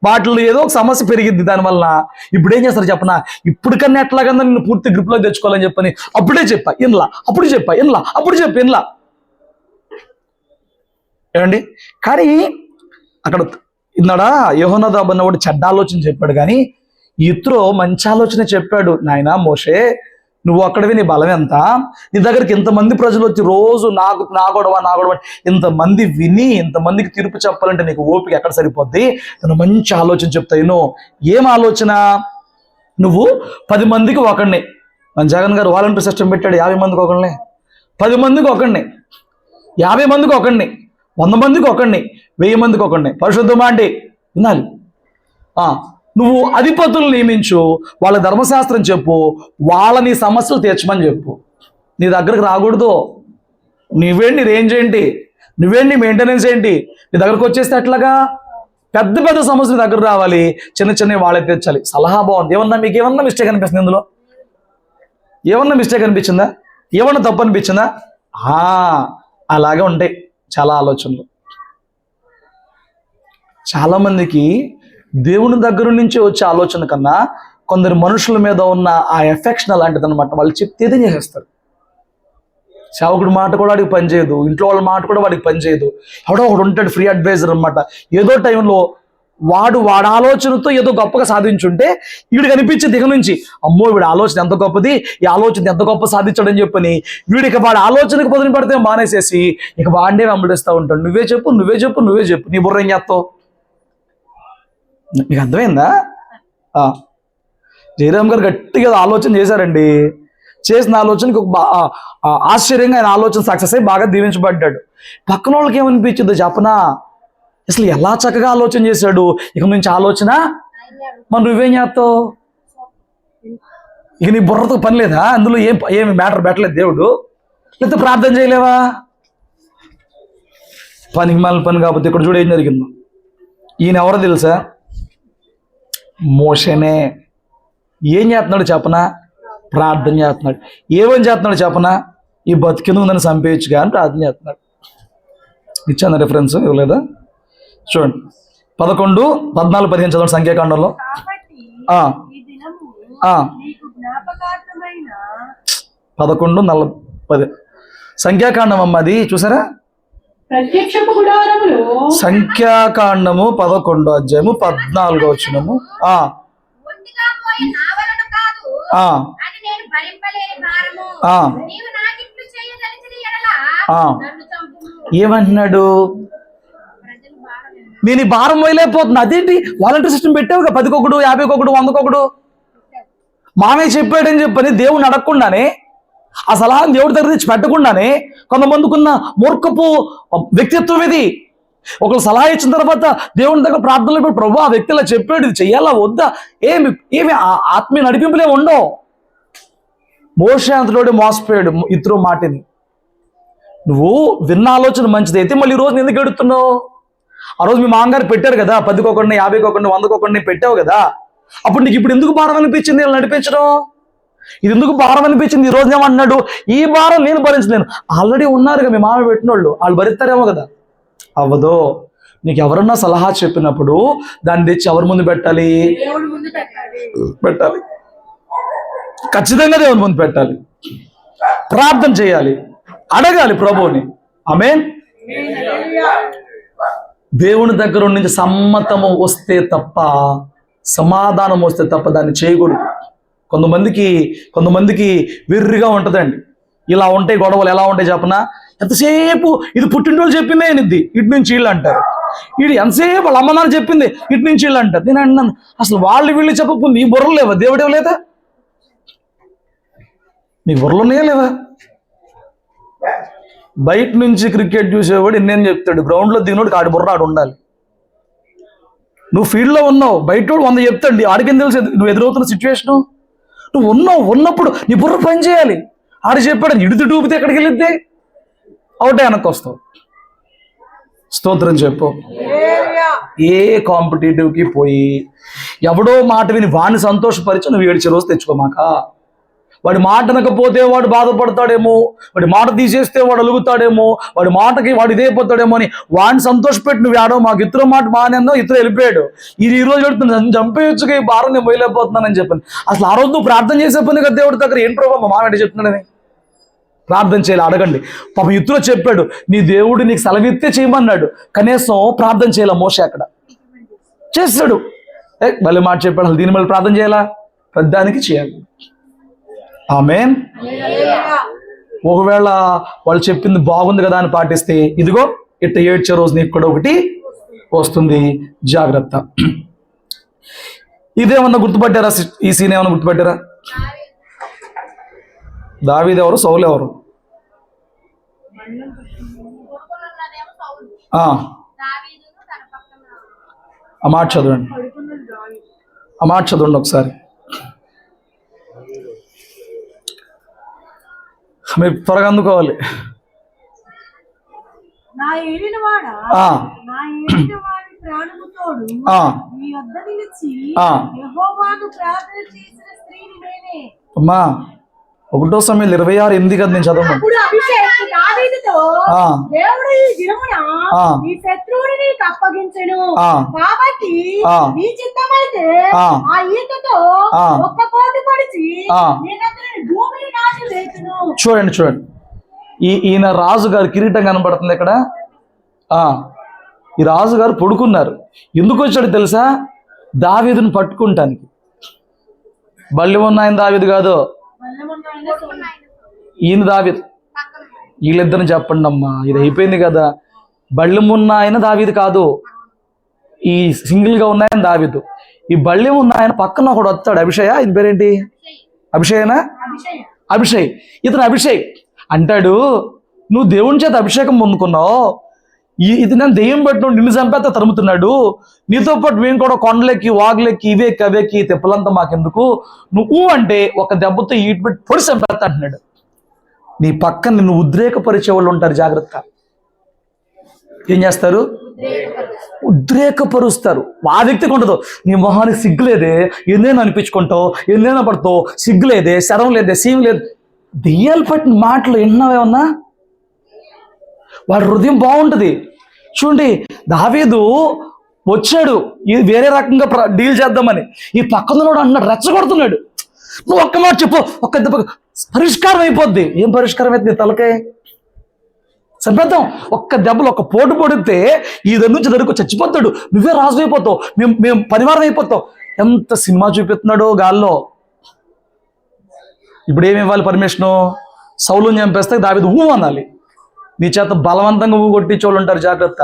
Speaker 1: వాటిలో ఏదో ఒక సమస్య పెరిగింది. దానివల్ల ఇప్పుడు ఏం చేస్తారు చెప్పనా, ఇప్పుడు కన్నా ఎట్లాగన్నా నిన్ను పూర్తి గ్రిప్లో తెచ్చుకోవాలని చెప్పని అప్పుడే చెప్పా ఇన్లా, అప్పుడు చెప్పా ఇన్లా, అప్పుడు చెప్పా ఇన్లా. ఏమండి? కానీ అక్కడ ఇన్నాడా యెహోనాదాబు అన్నవాడు చెడ్డ ఆలోచన చెప్పాడు, కానీ ఇత్రో మంచి ఆలోచన చెప్పాడు. నాయనా మోషే, నువ్వు అక్కడవి నీ బలం ఎంత? నీ దగ్గరికి ఇంతమంది ప్రజలు వచ్చి రోజు నా గొడవ ఇంతమంది విని ఇంతమందికి తీర్పు చెప్పాలంటే నీకు ఓపిక ఎక్కడ సరిపోద్ది? తను మంచి ఆలోచన చెప్తాను. ఏం ఆలోచన? నువ్వు 10 మందికి ఒకడిని, మన జగన్ గారు వాలంటీర్ సిస్టమ్ పెట్టాడు, 50 మందికి ఒకడిని, 10 మందికి ఒకడిని, 50 మందికి ఒకడిని, 100 మందికి ఒకడిని, 1000 మందికి ఒకడిని. పరిశుద్ధమా అండి? వినాలి. నువ్వు అధిపతులు నియమించు, వాళ్ళ ధర్మశాస్త్రం చెప్పు, వాళ్ళని సమస్యలు తీర్చమని చెప్పు. నీ దగ్గరకు రాకూడదు. నువ్వేంటి నీ రేంజ్ ఏంటి, నువ్వేంటి నీ మెయింటెనెన్స్ ఏంటి? నీ దగ్గరకు వచ్చేస్తే ఎట్లాగా? పెద్ద పెద్ద సమస్యలు దగ్గర రావాలి, చిన్న చిన్నవి వాళ్ళే తీర్చాలి. సలహా బాగుంది. మీకు ఏమన్నా మిస్టేక్ అనిపిస్తుంది ఇందులో? ఏమన్నా మిస్టేక్ అనిపించిందా? ఏమన్నా తప్పు అనిపించిందా? అలాగే ఉంటాయి చాలా ఆలోచనలు. చాలామందికి దేవుని దగ్గర నుంచి వచ్చే ఆలోచన కన్నా కొందరు మనుషుల మీద ఉన్న ఆ ఎఫెక్షన్ అలాంటిది అనమాట. వాళ్ళు చెప్తేదే చేసేస్తారు. సేవకుడి మాట కూడా వాడికి పనిచేయదు, ఇంట్లో వాళ్ళ మాట కూడా వాడికి పనిచేయదు. ఎవడో ఒకడు ఉంటాడు ఫ్రీ అడ్వైజర్ అనమాట. ఏదో టైంలో వాడి ఆలోచనతో ఏదో గొప్పగా సాధించుంటే వీడికి అనిపించేది ఇక నుంచి, అమ్మో వీడి ఆలోచన ఎంత గొప్పది, ఈ ఆలోచన ఎంత గొప్ప సాధించాడని చెప్పని వీడికి వాడి ఆలోచనకు పొదిలి పడితే మానేసేసి ఇక వాడినే వెంబడిస్తూ ఉంటాడు. నువ్వే చెప్పు, నువ్వే చెప్పు, నువ్వే చెప్పు. నీ బుర్ర ఏం చేస్తావు? మీకు అర్థమైందా? జయరామ్ గారు గట్టిగా ఆలోచన చేశారండి. చేసిన ఆలోచనకి ఆశ్చర్యంగా ఆయన ఆలోచన సక్సెస్ అయ్యి బాగా దీవించబడ్డాడు. పక్కన వాళ్ళకి ఏమనిపించిందో చెప్పనా? అసలు ఎలా చక్కగా ఆలోచన చేశాడు, ఇక నుంచి ఆలోచన. మరి నువ్వేం చేస్తావు? ఇక నీ బుర్రతో పని లేదా? అందులో ఏమి మ్యాటర్ పెట్టలేదు దేవుడు? లేకపోతే ప్రార్థన చేయలేవా? పనికి మళ్ళీ పని కాకపోతే ఇక్కడ చూడ ఏం జరిగిందో. ఈయన ఎవరో తెలుసా? మోషేనే. ఏం చేస్తున్నాడు చెప్పనా? ప్రార్థన చేస్తున్నాడు. ఏమని చేస్తున్నాడు చెప్పనా? ఈ బతికింది ఉందని చంపేయచ్చుగా అని ప్రార్థన చేస్తున్నాడు. ఇచ్చాను రిఫరెన్స్ ఇవ్వలేదా? చూడండి 11, 14, 15 చదవండి సంఖ్యాకాండంలో. 11:40 సంఖ్యాకాండం అమ్మది చూసారా? సంఖ్యాకాండము 11వ అధ్యాయము 14వ వచనము. ఏమంటున్నాడు? నేను ఈ భారం వేయలేకపోతున్నా. అదేంటి వాలంటీర్ సిస్టమ్ పెట్టావుగా, 10కి 1, 50కి 1, 100కి 1. మామయ్య చెప్పాడని చెప్పని దేవుడిని అడగకుండానే, ఆ సలహాను దేవుడి దగ్గర తెచ్చి పెట్టకుండానే కొంతమందికి ఉన్న మూర్ఖపు వ్యక్తిత్వం ఇది. ఒకరు సలహా ఇచ్చిన తర్వాత దేవుని దగ్గర ప్రార్థనలు ప్రభు ఆ వ్యక్తి ఇలా చెప్పాడు, ఇది చెయ్యాలా వద్దా, ఏమి ఆత్మీయ నడిపింపులే ఉండవు. మోషే అంతలోనే మోసపోయాడు ఇత్రో మాటని. నువ్వు విన్న ఆలోచన మంచిది అయితే మళ్ళీ ఈ రోజు ఎందుకు ఎడుతున్నావు? ఆ రోజు మీ మామగారు పెట్టారు కదా, 10కి 1, 50కి 1, 100కి 1 పెట్టావు కదా. అప్పుడు నీకు ఇప్పుడు ఎందుకు భారం అనిపించింది ఇలా నడిపించడం? ఇది ఎందుకు భారం అనిపించింది? ఈ రోజు ఏమన్నాడు? ఈ భారం నేను భరించలేను. ఆల్రెడీ ఉన్నారుగా మీ మామ పెట్టిన వాళ్ళు భరిస్తారేమో కదా. అవ్వదు. నీకు ఎవరన్నా సలహా చెప్పినప్పుడు దాన్ని తెచ్చి ఎవరి ముందు పెట్టాలి? పెట్టాలి. ఖచ్చితంగా దేవుని ముందు పెట్టాలి. ప్రార్థన చేయాలి, అడగాలి ప్రభువుని. ఆమేన్. దేవుని దగ్గర నుంచి సమ్మతము వస్తే తప్ప, సమాధానం వస్తే తప్ప దాన్ని చేయకూడదు. కొంతమందికి వెర్రిగా ఉంటుందండి. ఇలా ఉంటాయి గొడవలు. ఎలా ఉంటాయి చెప్పనా? ఎంతసేపు ఇది పుట్టినరోజు చెప్పిందే నిద్ది, ఇటు నుంచి వీళ్ళు అంటారు. వీడు ఎంతసేపు వాళ్ళ అమ్మనాన్న చెప్పింది, ఇటు నుంచి వీళ్ళు అంటారు. నేను అన్నాను, అసలు వీళ్ళు చెప్పకుండా నీ బుర్రలు లేవా? దేవుడే లేదా? నీ బుర్రలు ఉన్నాయా లేవా? బయట నుంచి క్రికెట్ చూసేవాడు ఎన్నేం చెప్తాడు, గ్రౌండ్లో దిగినోడు ఆడి బుర్ర ఆడు ఉండాలి. నువ్వు ఫీల్డ్లో ఉన్నావు, బయట 100 చెప్తాండి, ఆడికేం తెలుసు నువ్వు ఎదురవుతున్న సిచ్యువేషను. నువ్వు ఉన్నప్పుడు నీ బుర్ర పని చేయాలి. ఆడు చెప్పాడు ఇడితే డూపితే ఎక్కడికి వెళ్ళిద్దే, అవుటే వెనక్కి వస్తావు. స్తోత్రం చెప్పు. ఏ కాంపిటేటివ్కి పోయి ఎవడో మాట విని వాడిని సంతోషపరిచి నువ్వు ఏడ్చే రోజు తెచ్చుకోమాక. వాడి మాట అనకపోతే వాడు బాధపడతాడేమో, వాడి మాట తీసేస్తే వాడు అలుగుతాడేమో, వాడి మాటకి వాడు ఇదైపోతాడేమో అని వాడిని సంతోషపెట్టి నువ్వు ఆడో మాకు ఇతరు మాట మానేందో ఇతరు వెళ్ళిపోయాడు, ఇది ఈ రోజు వెళ్తున్నాను చంపేయచ్చుగా ఈ భారం నేను పోయలేకపోతున్నానని చెప్పాను. అసలు ఆ రోజు నువ్వు ప్రార్థన చేసే పని కదా దేవుడి దగ్గర, ఏం ప్రభావ మా మామేంటి చెప్తున్నాడని ప్రార్థన చేయాలి అడగండి. పాపం ఇతరు చెప్పాడు నీ దేవుడు నీకు సెలవిత్తే చేయమన్నాడు, కనీసం ప్రార్థన చేయాల మోషే అక్కడ చేస్తాడు. మళ్ళీ మాట చెప్పాడు, అసలు దీని మళ్ళీ ప్రార్థన చేయాలా, పెద్దానికి చేయాలి. ఆమేన్. ఒకవేళ వాళ్ళు చెప్పింది బాగుంది కదా అని పాటిస్తే ఇదిగో ఇట్ట ఏడ్చే రోజు నీకు కూడా ఒకటి వస్తుంది, జాగ్రత్త. ఇదేమన్నా గుర్తుపట్టారా? ఈ సీన్ ఏమన్నా గుర్తుపట్టారా? దావీదు ఎవరు, సౌలు ఎవరు? ఆ మాట చదవండి, ఆ మాట చదవండి ఒకసారి. మీరు త్వరగా అందుకోవాలి. అమ్మా 1 సమూయేలు 26:8 కదా నేను చదవను. చూడండి చూడండి, ఈయన రాజుగారు కిరీటం కనబడుతుంది ఇక్కడ. ఈ రాజుగారు పడుకున్నారు. ఎందుకు వచ్చాడు తెలుసా? దావీదుని పట్టుకుంటానికి. బల్లి ఉన్న ఆయన దావీదు కాదు, ఈయన దావీదు. వీళ్ళిద్దరిని చెప్పండి అమ్మా, ఇది అయిపోయింది కదా. బళ్ళెం ఉన్న ఆయన దావీదు కాదు, ఈ సింగిల్ గా ఉన్న ఆయన దావీదు. ఈ బళ్ళెం ఉన్న ఆయన పక్కన ఒకడు వస్తాడు, అభిషేయ. ఇది పేరేంటి? అభిషేయనా? అభిషేక్. ఇతను అభిషేక్ అంటాడు, నువ్వు దేవుని చేత అభిషేకం పొందుకున్నావు, ఇది నేను దెయ్యం పట్టు నిన్ను చంపేత తరుముతున్నాడు, నీతో పాటు మేము కూడా కొండలెక్కి వాగులెక్కి ఇవేక్కి అవేక్కి తెప్పలంతా మాకెందుకు, నువ్వు అంటే ఒక దెబ్బతో ఈటు పెట్టి పొడి చంపేస్తా అంటున్నాడు. నీ పక్కన నిన్ను ఉద్రేకపరిచే వాళ్ళు ఉంటారు, జాగ్రత్త. ఏం చేస్తారు? ఉద్రేకపరుస్తారు. ఆ వ్యక్తికి ఉండదు, నీ మొహానికి సిగ్గులేదే, ఎన్నైనా అనిపించుకుంటావు, ఎన్నైనా పడతావు, సిగ్గులేదే, శరం లేదే, సీమ లేదు. దెయ్యాలు పట్టిన మాటలు ఎన్నావేమన్నా, వాడి హృదయం బాగుంటుంది. చూడండి, దావీదు వచ్చాడు ఇది వేరే రకంగా డీల్ చేద్దామని, ఈ పక్కన అన్నాడు, రెచ్చగొడుతున్నాడు. నువ్వు ఒక్క మాట చెప్పు, ఒక్క దెబ్బ పరిష్కారం అయిపోద్ది. ఏం పరిష్కారం అయితే? తలకాయ చంపేద్దాం. ఒక్క దెబ్బలు ఒక్క పోటు పొడితే ఈ దగ్గర నుంచి దగ్గరకు చచ్చిపోతాడు, నువ్వే రాజు అయిపోతావు, మేము పరివారం అయిపోతావు. ఎంత సినిమా చూపిస్తున్నాడో గాల్లో. ఇప్పుడు ఏమి ఇవ్వాలి పర్మిషను? సౌలుని చంపేస్తే దావీదు ఊ అనాలి. నీ చేత బలవంతంగా ఊ కొట్టించోళ్ళు ఉంటారు, జాగ్రత్త.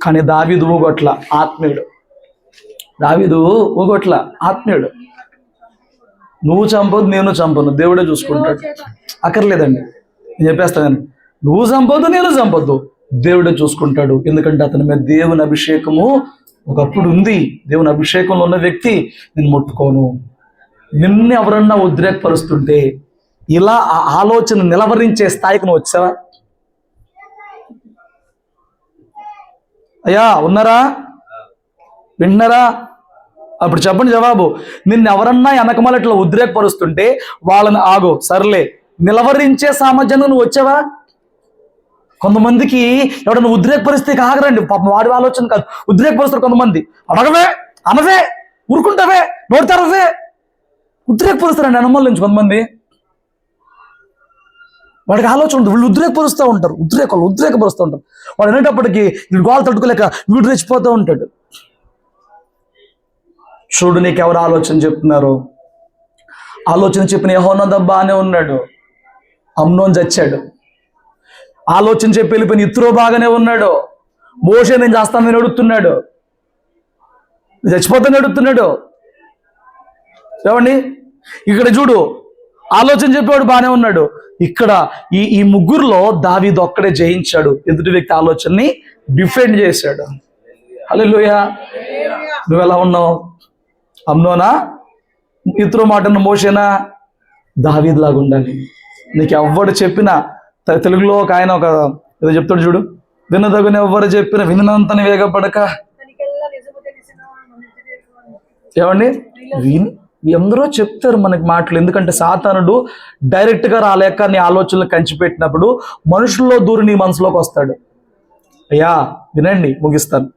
Speaker 1: కానీ దావీదు ఊగొట్ల, ఆత్మీయుడు. దావీదు ఊగొట్ల, ఆత్మీయుడు. నువ్వు చంపొద్దు, నేను చంపను, దేవుడే చూసుకుంటాడు. అక్కర్లేదండి, నేను చెప్పేస్తాను, నువ్వు చంపొద్దు, నేను చంపొద్దు, దేవుడే చూసుకుంటాడు. ఎందుకంటే అతని మీద దేవుని అభిషేకము ఒకప్పుడు ఉంది. దేవుని అభిషేకంలో ఉన్న వ్యక్తి నేను ముట్టుకోను. నిన్ను ఎవరన్నా ఉద్రేకపరుస్తుంటే ఇలా ఆ ఆలోచన నిలవరించే స్థాయికి నువ్వు వచ్చావా? అయ్యా ఉన్నారా? వింటున్నారా? అప్పుడు చెప్పండి జవాబు. నిన్ను ఎవరన్నా వెనకమాల ఇట్లా ఉద్రేకపరుస్తుంటే వాళ్ళని ఆగో, సర్లే, నిలవరించే సామర్థ్యంగా నువ్వు వచ్చావా? కొంతమందికి ఎవడన్నా ఉద్రేకపరిస్తే ఆగరండి, పాపం వాడి ఆలోచన కాదు, ఉద్రేకపరుస్తారు కొంతమంది. అడగవే, అనవే, ఊరుకుంటావే, నోడతారవే, ఉద్రేకపరుస్తారండి అనుమానం నుంచి కొంతమంది. వాడికి ఆలోచన ఉంటుంది, వీళ్ళు ఉద్రేకపరుస్తూ ఉంటారు, ఉద్రేకపరుస్తూ ఉంటారు. వాడు అనేటప్పటికీ వీడు గోల తట్టుకోలేక వీడు రెచ్చిపోతూ ఉంటాడు. చూడు, నీకు ఎవరు ఆలోచన చెప్తున్నారు? ఆలోచన చెప్పిన యెహోనాదాబు బాగానే ఉన్నాడు, అమ్నోన్ చచ్చాడు. ఆలోచన చెప్పి వెళ్ళిపోయిన ఇత్రో బాగానే ఉన్నాడు, మోషే నేను చేస్తానని అడుగుతున్నాడు, చచ్చిపోతానని అడుగుతున్నాడు. ఏమండి, ఇక్కడ చూడు, ఆలోచన చెప్పేవాడు బాగానే ఉన్నాడు. ఇక్కడ ఈ ముగ్గురులో దావీదు ఒక్కడే జయించాడు, ఎదుటి వ్యక్తి ఆలోచనని డిఫెండ్ చేశాడు. హల్లెలూయా. నువ్వు ఎలా ఉన్నావు? అమ్నోనా, ఇతరు మాటను మోషేనా? దావీదు లాగా ఉండాలి. నీకు ఎవ్వడు చెప్పినా, తెలుగులో ఒక ఆయన ఒక ఏదో చెప్తాడు చూడు, వినదగున ఎవ్వరు చెప్పిన వినంతని వేగపడక. ఏమండి, ఎందరో చెప్తారు మనకి మాటలు, ఎందుకంటే సాతానుడు డైరెక్ట్గా రాలేక నీ ఆలోచనలు కంచిపెట్టినప్పుడు మనుషుల్లో దూరి నీ మనసులోకి వస్తాడు. అయ్యా వినండి, ముగిస్తాను.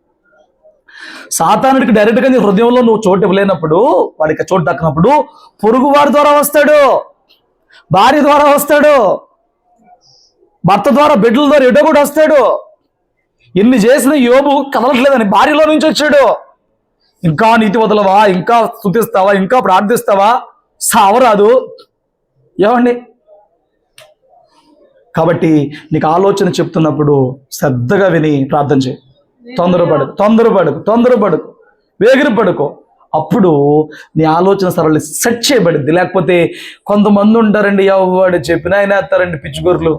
Speaker 1: సాతానుడికి డైరెక్ట్గా నీ హృదయంలో నువ్వు చోటు ఇవ్వలేనప్పుడు, వాడికి చోటు దక్కనప్పుడు పొరుగు వారి ద్వారా వస్తాడు, భార్య ద్వారా వస్తాడు, భర్త ద్వారా, బిడ్డల ద్వారా, ఎటో కూడా వస్తాడు. ఎన్ని చేసిన యోబు కదలట్లేదని భార్యలో నుంచి వచ్చాడు. ఇంకా నీతి వదలవా, ఇంకా స్తుతిస్తావా, ఇంకా ప్రార్థిస్తావా, సావరాదు. ఏమండి? కాబట్టి నీకు ఆలోచన చెప్తున్నప్పుడు శ్రద్ధగా విని ప్రార్థన చేయి. తొందరపడకు, వేగిరపడుకో. అప్పుడు నీ ఆలోచన సరళి సెట్ చేయబడింది. లేకపోతే కొంతమంది ఉంటారండి, ఎవడు చెప్పినా ఆయన వేస్తారండి పిచ్చిగొర్రెలు.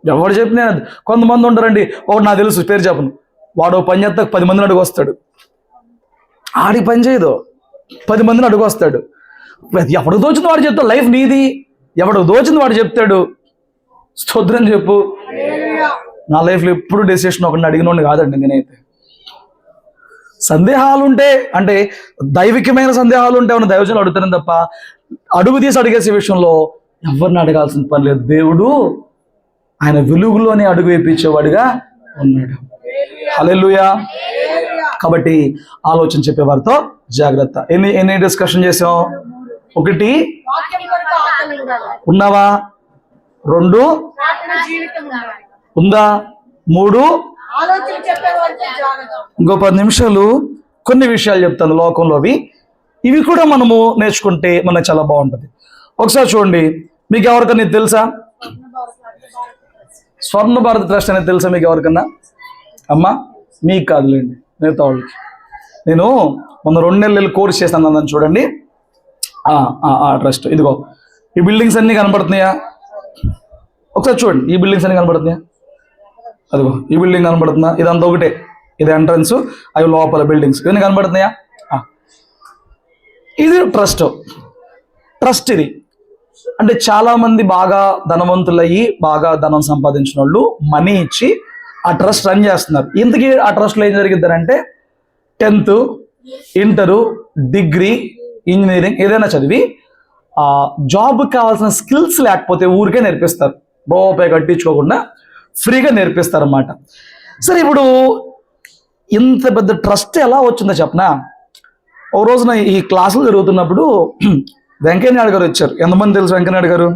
Speaker 1: ఎవడు చెప్పినా కొంతమంది ఉంటారండి. ఒకటి నాకు తెలుసు, పేరు చెప్పను, వాడు పని చేస్తా 10 మందిని అడుగు వస్తాడు. ఆడి పని చేయదు, 10 మందిని అడుగు వస్తాడు. ఎవడు దోచింది వాడు చెప్తాడు, లైఫ్ నీది. ఎవడు దోచింది వాడు చెప్తాడు. స్తోత్రం చెప్పు. నా లైఫ్లో ఎప్పుడు డెసిషన్ ఒకరిని అడిగినోడిని కాదండి నేనైతే. సందేహాలు ఉంటే, అంటే దైవికమైన సందేహాలు ఉంటే ఉన్న దైవజనులు అడుగుతాను తప్ప అడుగు తీసి అడిగేసే విషయంలో ఎవరిని అడగాల్సిన పని లేదు. దేవుడు ఆయన వెలుగులోనే అడుగు వేయించేవాడుగా ఉన్నాడు. హల్లెలూయా. కాబట్టి ఆలోచన చెప్పేవారితో జాగ్రత్త. ఎన్ని డిస్కషన్ చేసాం? 1 ఉన్నావా, 2 ఉందా, 3 ఇంకో 10 నిమిషాలు కొన్ని విషయాలు చెప్తాను లోకంలోవి. ఇవి కూడా మనము నేర్చుకుంటే మనకు చాలా బాగుంటుంది. ఒకసారి చూడండి, మీకు ఎవరికన్నా ఇది తెలుసా? స్వర్ణ భారత్ ట్రస్ట్ అనేది తెలుసా మీకు ఎవరికన్నా? అమ్మా మీకు కాదులేండి, మిగతా వాళ్ళకి. నేను మొన్న 2 నెలలు కోర్స్ చేస్తాను అన్నాను చూడండి. ట్రస్ట్ ఇదిగో, ఈ బిల్డింగ్స్ అన్నీ కనబడుతున్నాయా? ఒకసారి చూడండి, ఈ బిల్డింగ్స్ అన్నీ కనబడుతున్నాయా? అదిగో ఈ బిల్డింగ్ కనబడుతుందా? ఇదంతా ఒకటే, ఇది ఎంట్రన్స్, అవి లోపల బిల్డింగ్స్, ఇవన్నీ కనబడుతున్నాయా? ఇది ట్రస్ట్ ఇది. అంటే చాలామంది బాగా ధనవంతులయ్యి బాగా ధనం సంపాదించిన వాళ్ళు మనీ ఇచ్చి ఆ ట్రస్ట్ రన్ చేస్తున్నారు. ఇంతకీ ఆ ట్రస్ట్లో ఏం జరిగిద్దంటే 10th, ఇంటరు, డిగ్రీ, ఇంజనీరింగ్ ఏదైనా చదివి జాబ్కి కావాల్సిన స్కిల్స్ లేకపోతే ఊరికే నేర్పిస్తారు. రూపాయి కట్టించుకోకుండా ఫ్రీగా నేర్పిస్తారు అన్నమాట. సరే, ఇప్పుడు ఇంత పెద్ద ట్రస్ట్ ఎలా వచ్చిందో చెప్పనా? ఒక రోజున ఈ క్లాసులు జరుగుతున్నప్పుడు వెంకయ్యనాయుడు గారు వచ్చారు. ఎంతమంది తెలుసు వెంకయ్యనాయుడు గారు?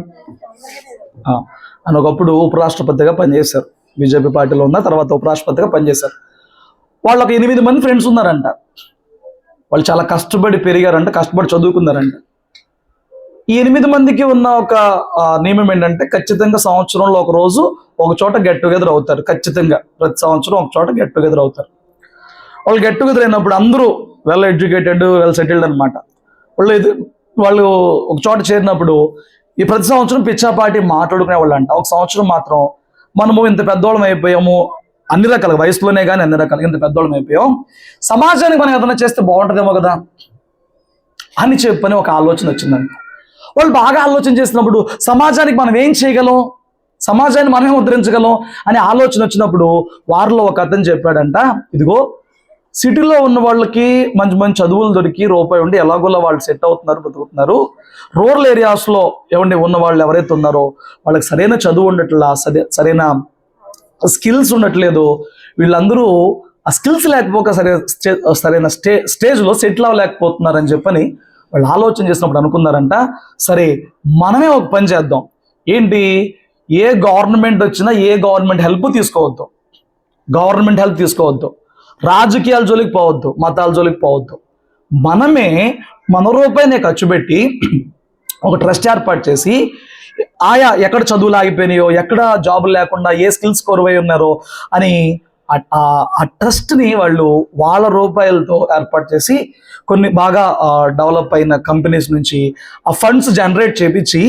Speaker 1: ఆయన ఒకప్పుడు ఉపరాష్ట్రపతిగా పనిచేశారు. బీజేపీ పార్టీలో ఉన్న తర్వాత ఉపరాష్ట్రపతిగా పనిచేశారు. వాళ్ళు ఒక 8 మంది ఫ్రెండ్స్ ఉన్నారంట. వాళ్ళు చాలా కష్టపడి పెరిగారంట, కష్టపడి చదువుకున్నారంట. ఈ 8 మందికి ఉన్న ఒక నియమం ఏంటంటే ఖచ్చితంగా సంవత్సరంలో ఒక రోజు ఒక చోట గెట్ టుగెదర్ అవుతారు. ఖచ్చితంగా ప్రతి సంవత్సరం ఒక చోట గెట్ టుగెదర్ అవుతారు. వాళ్ళు గెట్ టుగెదర్ అయినప్పుడు అందరూ వెల్ ఎడ్యుకేటెడ్, వెల్ సెటిల్డ్ అనమాట. వాళ్ళు ఒక చోట చేరినప్పుడు ఈ ప్రతి సంవత్సరం పిచ్చాపాటి మాట్లాడుకునే వాళ్ళు అంట. ఒక సంవత్సరం మాత్రం మనము ఇంత పెద్దోళ్ళం అయిపోయాము, అన్ని రకాలుగా వయసులోనే కానీ అన్ని రకాలుగా ఇంత పెద్దోళ్ళం అయిపోయాం, సమాజానికి మనం ఏదైనా చేస్తే బాగుంటుందేమో కదా అని చెప్పని ఒక ఆలోచన వచ్చిందంట. వాళ్ళు బాగా ఆలోచన చేసినప్పుడు సమాజానికి మనం ఏం చేయగలం, సమాజాన్ని మనమే ఉద్ధరించగలం అనే ఆలోచన వచ్చినప్పుడు వారిలో ఒక అతను చెప్పాడంట, ఇదిగో సిటీలో ఉన్న వాళ్ళకి మంచి మంచి చదువులు దొరికి రూపాయి ఉండి ఎలాగోలా వాళ్ళు సెట్ అవుతున్నారు, బతుకుతున్నారు. రూరల్ ఏరియాస్లో ఉన్న వాళ్ళు ఎవరైతే ఉన్నారో వాళ్ళకి సరైన చదువు ఉండట్లా, సరైన స్కిల్స్ ఉండట్లేదు. వీళ్ళందరూ ఆ స్కిల్స్ లేకపోక సరైన స్టేజ్లో సెటిల్ అవ్వలేకపోతున్నారని చెప్పని వాళ్ళు ఆలోచన చేసినప్పుడు అనుకున్నారంట, సరే మనమే ఒక పని చేద్దాం. ఏంటి? ఏ గవర్నమెంట్ వచ్చినా ఏ గవర్నమెంట్ హెల్ప్ తీసుకోవద్దు, రాజకీయాల జోలికి పోవద్దు, మతాల జోలికి పోవద్దు. మనమే మన రూపాయినే ఖర్చు పెట్టి ఒక ట్రస్ట్ ఏర్పాటు చేసి ఆయా ఎక్కడ చదువులు ఆగిపోయినాయో, ఎక్కడ జాబులు లేకుండా ఏ స్కిల్స్ కొరవై ఉన్నారో అని ఆ ట్రస్ట్ని వాళ్ళు వాళ్ళ రూపాయలతో ఏర్పాటు చేసి కొన్ని బాగా డెవలప్ అయిన కంపెనీస్ నుంచి ఆ ఫండ్స్ జనరేట్ చేపించి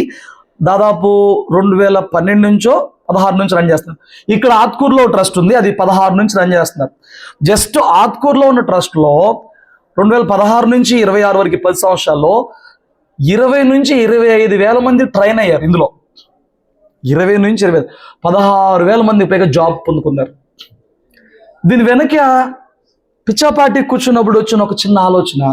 Speaker 1: దాదాపు 2012 నుంచో 16 నుంచి రన్ చేస్తున్నారు. ఇక్కడ ఆత్కూరులో ట్రస్ట్ ఉంది, అది 16 నుంచి రన్ చేస్తున్నారు. జస్ట్ ఆత్కూరులో ఉన్న ట్రస్ట్లో 2016 నుంచి 26 వరకు 10 సంవత్సరాల్లో 20 నుంచి 25,000 మంది ట్రైన్ అయ్యారు. ఇందులో 20 నుంచి 16,000 మంది పైగా జాబ్ పొందుకున్నారు. దీని వెనక పిచ్చాపాటి కూర్చున్నప్పుడు వచ్చిన ఒక చిన్న ఆలోచన,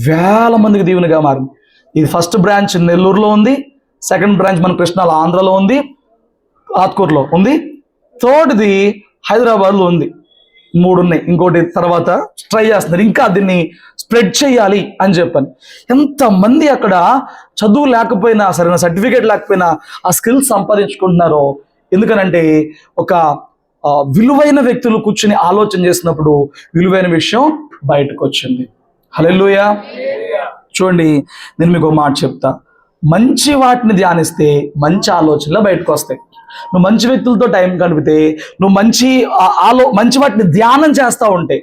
Speaker 1: వేల మందికి దీవెనగా మారింది. ఇది ఫస్ట్ బ్రాంచ్ నెల్లూరులో ఉంది, సెకండ్ బ్రాంచ్ మన కృష్ణాలో ఆంధ్రలో ఉంది, ఆత్కూరులో ఉంది, థర్డ్ది హైదరాబాద్లో ఉంది. 3 ఉన్నాయి. ఇంకోటి తర్వాత ట్రై చేస్తున్నారు, ఇంకా దీన్ని స్ప్రెడ్ చేయాలి అని చెప్పని. ఎంతమంది అక్కడ చదువు లేకపోయినా, సరైన సర్టిఫికేట్ లేకపోయినా ఆ స్కిల్స్ సంపాదించుకుంటున్నారో. ఎందుకనంటే ఒక విలువైన వ్యక్తులు కూర్చుని ఆలోచన చేసినప్పుడు విలువైన విషయం బయటకు వచ్చింది. హల్లెలూయా. చూడండి, నేను మీకు ఒక మాట చెప్తా. మంచి వాటిని ధ్యానిస్తే మంచి ఆలోచనలు బయటకు వస్తాయి. నువ్వు మంచి వ్యక్తులతో టైం గడిపితే, నువ్వు మంచి వాటిని ధ్యానం చేస్తూ ఉంటే,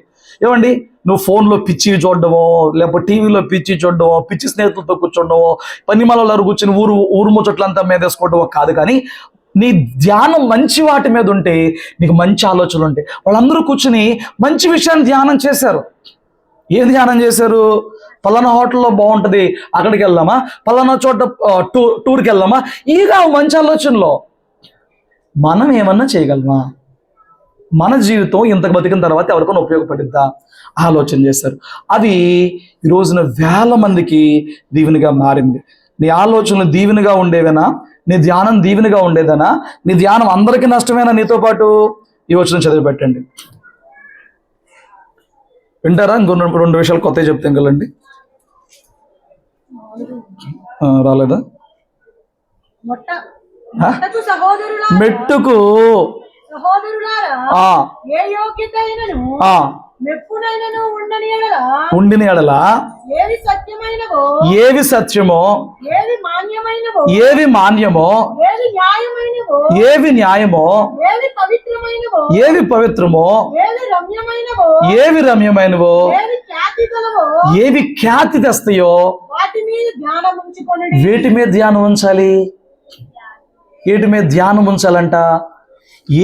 Speaker 1: ఏమండి, నువ్వు ఫోన్లో పిచ్చి చూడడమో, లేకపోతే టీవీలో పిచ్చి చూడడమో, పిచ్చి స్నేహితులతో కూర్చోడమో, పనిమాలలో కూర్చొని ఊరు ముచ్చట్లంతా మీదేసుకోవడమో కాదు. కానీ నీ ధ్యానం మంచి వాటి మీద ఉంటే నీకు మంచి ఆలోచనలు ఉంటాయి. వాళ్ళందరూ కూర్చుని మంచి విషయాన్ని ధ్యానం చేశారు. ఏం ధ్యానం చేశారు? పలానా హోటల్లో బాగుంటుంది, అక్కడికి వెళ్దామా, పలానా చోట టూర్కి వెళ్దామా. ఇక మంచి ఆలోచనలో మనం ఏమన్నా చేయగలమా? మన జీవితం ఇంతకు బతికిన తర్వాత ఎవరికైనా ఉపయోగపడిద్దా? ఆలోచన చేశారు. అవి ఈ రోజున వేల మందికి దీవెనగా మారింది. నీ ఆలోచనలు దీవెనగా ఉండేవేనా? నీ ధ్యానం దీవెనగా ఉండేదనా? నీ ధ్యానం అందరికీ నష్టమేనా? నీతో పాటు ఈ వచనం చదివి పెట్టండి. వింటారా? ఇంకో 2 విషయాలు కొత్తగా చెప్తే ఇంకలండి. రాలేదా? మెట్టుకు ఉండిన ఎడల ఏవి సత్యమో, ఏవి మాన్యమో, ఏవి న్యాయమో, ఏవి పవిత్రమో, ఏవి రమ్యమైనవో, ఏవి ఖ్యాతి తెస్తాయో వేటి మీద ధ్యానం ఉంచాలి. వేటి మీద ధ్యానం ఉంచాలంట?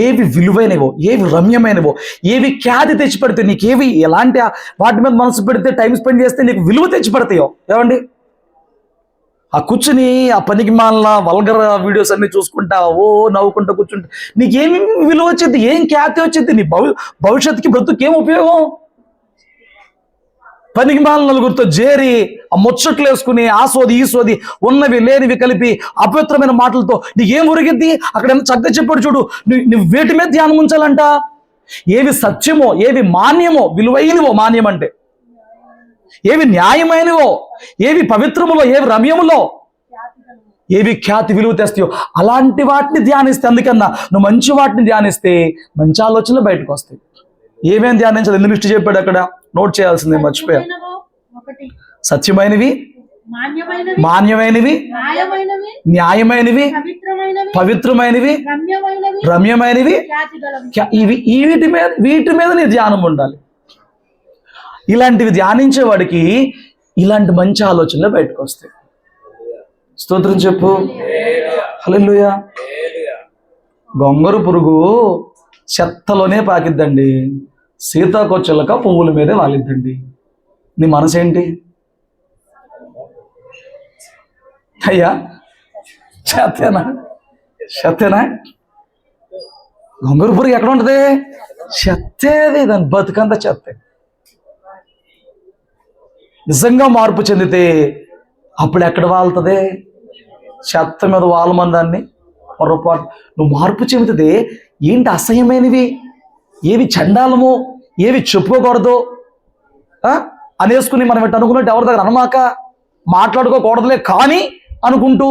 Speaker 1: ఏవి విలువైనవో, ఏవి రమ్యమైనవో, ఏవి ఖ్యాతి తెచ్చిపెడితే, నీకేవి ఎలాంటి వాటి మీద మనసు పెడితే, టైం స్పెండ్ చేస్తే నీకు విలువ తెచ్చిపెడతాయో. ఏమండి, ఆ కూర్చుని ఆ పనికి మాల వల్గర్ వీడియోస్ అన్ని చూసుకుంటా నవ్వుకుంటా కూర్చుంటా నీకేమి విలువ వచ్చింది? ఏం ఖ్యాతి వచ్చింది? నీ భవిష్యత్తుకి బ్రతుకు ఏం ఉపయోగం? పనికి మాల నలుగురితో చేరి ఆ ముచ్చట్లు వేసుకుని ఆ సోది ఈ సోది ఉన్నవి లేనివి కలిపి అపవిత్రమైన మాటలతో నీకేం ఉరిగిద్ది? అక్కడ ఎంత చక్కగా చెప్పాడు చూడు. నువ్వు వేటి మీద ధ్యానం ఉంచాలంట? ఏవి సత్యమో, ఏవి మాన్యమో, విలువైనవో, మాన్యం అంటే ఏవి న్యాయమైనవో, ఏవి పవిత్రములో, ఏవి రమ్యములో, ఏవి ఖ్యాతి విలువ తెస్తాయో అలాంటి వాటిని ధ్యానిస్తే. అందుకన్నా నువ్వు మంచి వాటిని ధ్యానిస్తే మంచి ఆలోచనలు బయటకు వస్తాయి. ఏమేం ధ్యానించాలి? ఎందుకు లిస్ట్ చెప్పాడు అక్కడ, నోట్ చేయాల్సిందే, మర్చిపోయా. సత్యమైనవి, మాన్యమైనవి, న్యాయమైనవి, పవిత్రమైనవి, రమ్యమైనవి, వీటి మీద నీ ధ్యానం ఉండాలి. ఇలాంటివి ధ్యానించేవాడికి ఇలాంటి మంచి ఆలోచనలు బయటకు వస్తాయి. స్తోత్రం చెప్పు. హల్లెలూయా. గొంగరు పురుగు చెత్తలోనే పాకిద్దండి, సీతాకోచిలక పువ్వుల మీదే వాలిద్దండి. నీ మనసు ఏంటి? అయ్యా చెత్తేనా? చెత్తేనా? గొంగరు పురుగు ఎక్కడ ఉంటుంది? చెత్తేది, దాని బతుకంతా చెత్తే. నిజంగా మార్పు చెందితే అప్పుడు ఎక్కడ వాళ్తుంది? చెత్త మీద వాలమందాన్ని పొరపాటు. నువ్వు మార్పు చెందితే ఏంటి అసహ్యమైనవి, ఏవి చండాలమో, ఏవి చెప్పుకోకూడదు అనేసుకుని మనం ఎట్టు అనుకున్నట్టు ఎవరి దగ్గర అనమాక, మాట్లాడుకోకూడదులే కానీ అనుకుంటూ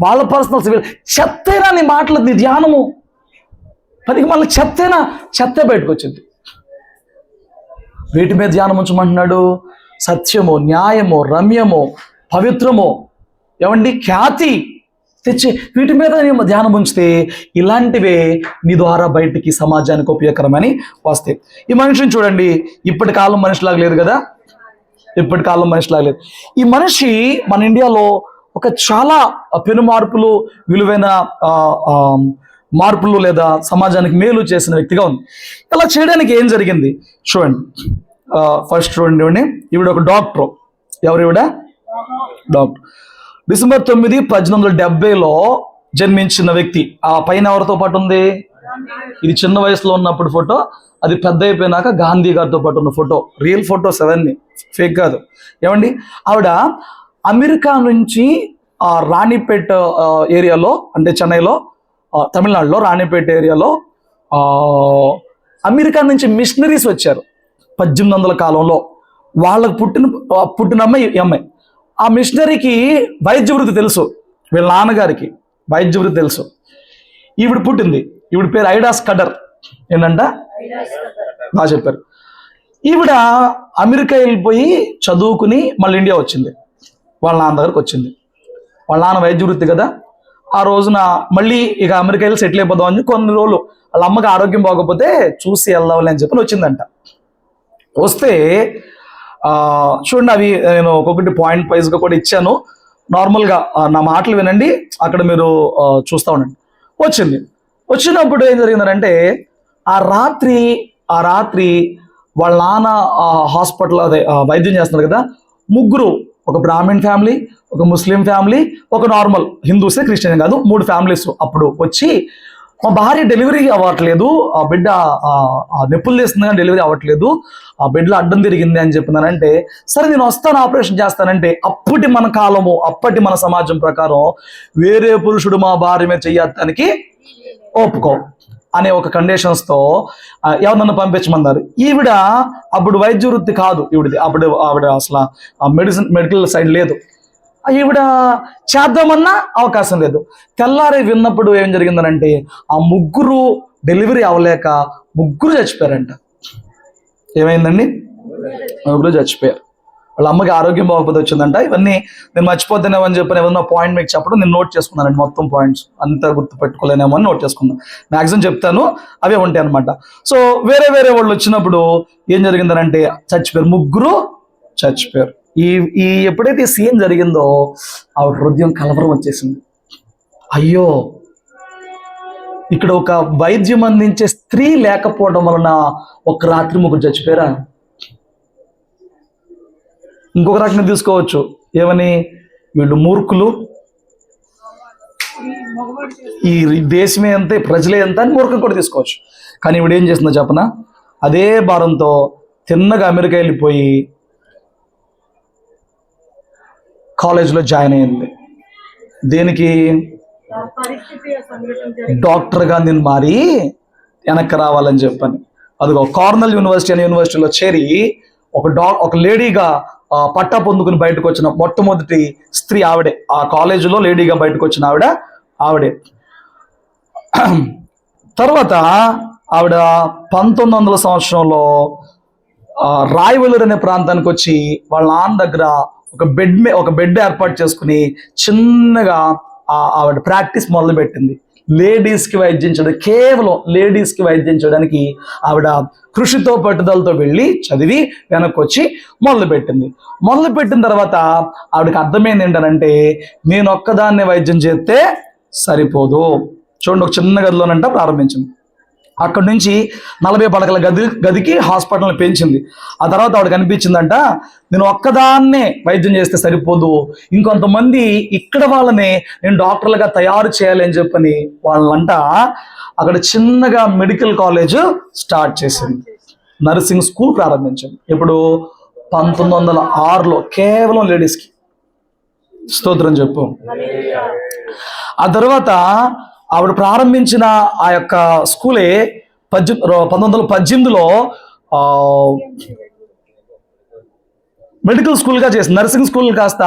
Speaker 1: వాళ్ళ పర్సనల్ చెత్తేనా నీ మాటలు, నీ ధ్యానము? పదికి మళ్ళీ చెత్తేనా? చెత్తే బయటకు వచ్చింది. వీటి మీద ధ్యానం ఉంచమంటున్నాడు. సత్యమో, న్యాయమో, రమ్యమో, పవిత్రమో, ఏమండి, ఖ్యాతి తెచ్చి వీటి మీద ధ్యానం ఉంచితే ఇలాంటివే నీ ద్వారా బయటికి సమాజానికి ఉపయోగకరమని వస్తాయి. ఈ మనిషిని చూడండి, ఇప్పటి కాలం మనిషిలాగా లేదు కదా, ఇప్పటి కాలం మనిషిలాగా లేదు. ఈ మనిషి మన ఇండియాలో ఒక చాలా పెను మార్పులు, విలువైన మార్పులు లేదా సమాజానికి మేలు చేసిన వ్యక్తిగా ఉంది. ఇలా చేయడానికి ఏం జరిగింది చూడండి. ఫస్ట్ చూడండి, ఈవిడ ఒక డాక్టర్. ఎవరు ఈవిడ? డాక్టర్. డిసెంబర్ 9, 1870లో జన్మించిన వ్యక్తి. ఆ పైన ఎవరితో పాటు ఉంది? ఇది చిన్న వయసులో ఉన్నప్పుడు ఫోటో, అది పెద్ద అయిపోయినాక గాంధీ గారితో పాటు ఉన్న ఫోటో. రియల్ ఫోటోస్ అవన్నీ, ఫేక్ కాదు. ఏమండి, ఆవిడ అమెరికా నుంచి రాణిపేట్ ఏరియాలో, అంటే చెన్నైలో, తమిళనాడులో రాణిపేట ఏరియాలో అమెరికా నుంచి మిషనరీస్ వచ్చారు 1800 కాలంలో. వాళ్ళకు పుట్టిన అమ్మాయి. ఆ మిషనరీకి వైద్య వృత్తి తెలుసు, వీళ్ళ నాన్నగారికి వైద్య వృత్తి తెలుసు. ఈవిడ పుట్టింది, ఈవిడ పేరు ఐడా స్కడర్. ఏంటంట, బాగా చెప్పారు. ఈవిడ అమెరికా వెళ్ళిపోయి చదువుకుని మళ్ళీ ఇండియా వచ్చింది, వాళ్ళ నాన్న దగ్గరకు వచ్చింది. వాళ్ళ నాన్న వైద్య వృత్తి కదా, ఆ రోజున మళ్ళీ ఇక అమెరికా వెళ్ళి సెటిల్ అయిపోదాం అని కొన్ని రోజులు వాళ్ళ అమ్మకి ఆరోగ్యం బాగోకపోతే చూసి వెళ్దాంలే అని చెప్పి వచ్చిందంట. వస్తే చూడండి, అవి నేను ఒక్కొక్కటి పాయింట్ వైజ్గా కూడా ఇచ్చాను. నార్మల్గా నా మాటలు వినండి, అక్కడ మీరు చూస్తూ ఉండండి. వచ్చినప్పుడు ఏం జరిగిందంటే, ఆ రాత్రి వాళ్ళ నాన్న హాస్పిటల్, అదే వైద్యం చేస్తున్నారు కదా, ముగ్గురు, ఒక బ్రాహ్మణ్ ఫ్యామిలీ, ఒక ముస్లిం ఫ్యామిలీ, ఒక నార్మల్ హిందూసే, క్రిస్టియన్ కాదు, 3 ఫ్యామిలీస్ అప్పుడు వచ్చి, మా భార్య డెలివరీ అవ్వట్లేదు, ఆ బిడ్డ నొప్పులు చేస్తుంది కానీ డెలివరీ అవ్వట్లేదు, ఆ బిడ్డలో అడ్డం తిరిగింది అని చెప్పినానంటే, సరే నేను వస్తాను, ఆపరేషన్ చేస్తానంటే, అప్పటి మన కాలము, అప్పటి మన సమాజం ప్రకారం వేరే పురుషుడు మా భార్య మీద చెయ్యడానికి ఒప్పుకో అనే ఒక కండిషన్స్తో ఎవరినన్నా పంపించమన్నారు. ఈవిడ అప్పుడు వైద్య వృత్తి కాదు ఈవిడది, ఆవిడ అసలు మెడికల్ సైడ్ లేదు. ఈవిడ చేద్దామన్నా అవకాశం లేదు. తెల్లారి విన్నప్పుడు ఏం జరిగిందనంటే, ఆ ముగ్గురు డెలివరీ అవ్వలేక ముగ్గురు చచ్చిపోయారంట. ఏమైందండి, ముగ్గురు చచ్చిపోయారు. వాళ్ళ అమ్మకి ఆరోగ్యం బాగోకపోతే వచ్చిందంట. ఇవన్నీ నేను మర్చిపోతానేమో అని చెప్పి ఏమన్నా పాయింట్ మీకు చెప్పడం నేను నోట్ చేసుకున్నానండి. మొత్తం పాయింట్స్ అంతా గుర్తు పెట్టుకోలేనేమో అని నోట్ చేసుకున్నాను. మ్యాక్సిమం చెప్తాను, అవే ఉంటాయి అనమాట. సో వేరే వాళ్ళు వచ్చినప్పుడు ఏం జరిగిందనంటే, చచ్చిపోయారు, ముగ్గురు చచ్చిపోయారు. ఈ ఎప్పుడైతే సీన్ జరిగిందో ఆవిడ హృదయం కలవరం వచ్చేసింది. అయ్యో, ఇక్కడ ఒక వైద్యం అందించే స్త్రీ లేకపోవడం వలన ఒక రాత్రి ముగ్గురు చచ్చిపోయారా? ఇంకొక రకంగా తీసుకోవచ్చు, ఏమని, వీళ్ళు మూర్ఖులు, ఈ దేశమే అంతే, ప్రజలే ఎంత అని మూర్ఖం కూడా తీసుకోవచ్చు. కానీ ఇప్పుడు ఏం చేస్తుందో చెప్పనా, అదే భారంతో తిన్నగా అమెరికా వెళ్ళిపోయి కాలేజీలో జాయిన్ అయింది. దేనికి? డాక్టర్గా నేను మారి వెనక్కి రావాలని చెప్పని. అదిగో కార్నెల్ యూనివర్సిటీ అనే యూనివర్సిటీలో చేరి ఒక లేడీగా పట్టా పొందుకుని బయటకు వచ్చిన మొట్టమొదటి స్త్రీ ఆవిడే. ఆ కాలేజీలో లేడీగా బయటకు వచ్చిన ఆవిడే. తర్వాత ఆవిడ 1900 సంవత్సరంలో రాయవలూరు అనే ప్రాంతానికి వచ్చి వాళ్ళ నాన్న దగ్గర ఒక బెడ్ ఏర్పాటు చేసుకుని చిన్నగా ఆవిడ ప్రాక్టీస్ మొదలుపెట్టింది. లేడీస్కి వైద్యం చేయడం, కేవలం లేడీస్కి వైద్యం చేయడానికి ఆవిడ కృషితో పట్టుదలతో వెళ్ళి చదివి వెనక్కి వచ్చి మొదలుపెట్టిన తర్వాత ఆవిడకి అర్థమైంది ఏంటంటే, నేను ఒక్కదాన్నే వైద్యం చేస్తే సరిపోదు. చూడండి, ఒక చిన్న గదిలోనంట ప్రారంభించింది. అక్కడి నుంచి 40 పడకల గదికి హాస్పిటల్ని పెంచింది. ఆ తర్వాత ఆవిడకి అనిపించిందంట, నేను ఒక్కదాన్నే వైద్యం చేస్తే సరిపోదు, ఇంకొంతమంది ఇక్కడ వాళ్ళని నేను డాక్టర్లుగా తయారు చేయాలి అని చెప్పని వాళ్ళంట అక్కడ చిన్నగా మెడికల్ కాలేజ్ స్టార్ట్ చేసింది, నర్సింగ్ స్కూల్ ప్రారంభించింది. ఇప్పుడు 1906లో కేవలం లేడీస్కి. స్తోత్రం చెప్పు. ఆ తర్వాత ఆవిడ ప్రారంభించిన ఆ యొక్క స్కూలే 1918లో మెడికల్ స్కూల్గా చేసింది. నర్సింగ్ స్కూల్ కాస్త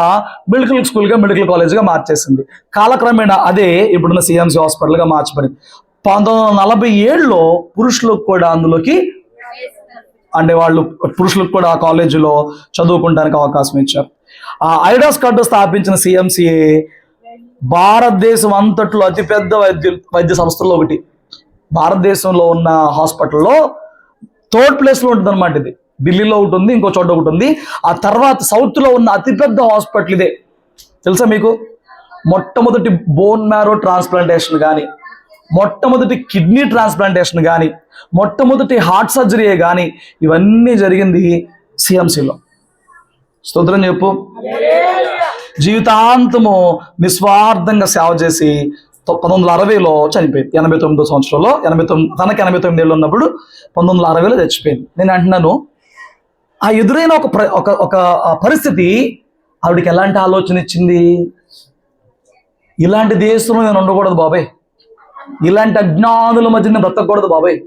Speaker 1: మెడికల్ కాలేజ్గా మార్చేసింది. కాలక్రమేణా అదే ఇప్పుడున్న సిఎంసి హాస్పిటల్గా మార్చబడింది. 1947లో పురుషులకు కూడా అందులోకి, అంటే వాళ్ళు పురుషులకు కూడా ఆ కాలేజీలో చదువుకోవడానికి అవకాశం ఇచ్చారు. ఆ ఐడా స్కడర్ స్థాపించిన సిఎంసిఏ భారతదేశం అంతట్లో అతిపెద్ద వైద్య సంస్థల్లో ఒకటి. భారతదేశంలో ఉన్న హాస్పిటల్లో 3rd ప్లేస్లో ఉంటుంది అనమాట. ఇది ఢిల్లీలో ఒకటి ఉంది, ఇంకో చోట ఒకటి ఉంది. ఆ తర్వాత సౌత్లో ఉన్న అతిపెద్ద హాస్పిటల్ ఇదే. తెలుసా మీకు? మొట్టమొదటి బోన్ మ్యారో ట్రాన్స్ప్లాంటేషన్ కానీ, మొట్టమొదటి కిడ్నీ ట్రాన్స్ప్లాంటేషన్ కానీ, మొట్టమొదటి హార్ట్ సర్జరీయే కానీ ఇవన్నీ జరిగింది సిఎంసిలో. స్తోత్రం చెప్పు. జీవితాంతము నిస్వార్థంగా సేవ చేసి 1960లో చనిపోయింది. 89 సంవత్సరంలో 89 తనకి 89 ఏళ్ళు ఉన్నప్పుడు 1960లో చచ్చిపోయింది. నేను అంటున్నాను, ఆ ఎదురైన ఒక పరిస్థితి ఆవిడకి ఎలాంటి ఆలోచన ఇచ్చింది? ఇలాంటి దేశంలో నేను ఉండకూడదు బాబాయ్, ఇలాంటి అజ్ఞానుల మధ్య నేను బ్రతకూడదు బాబాయ్,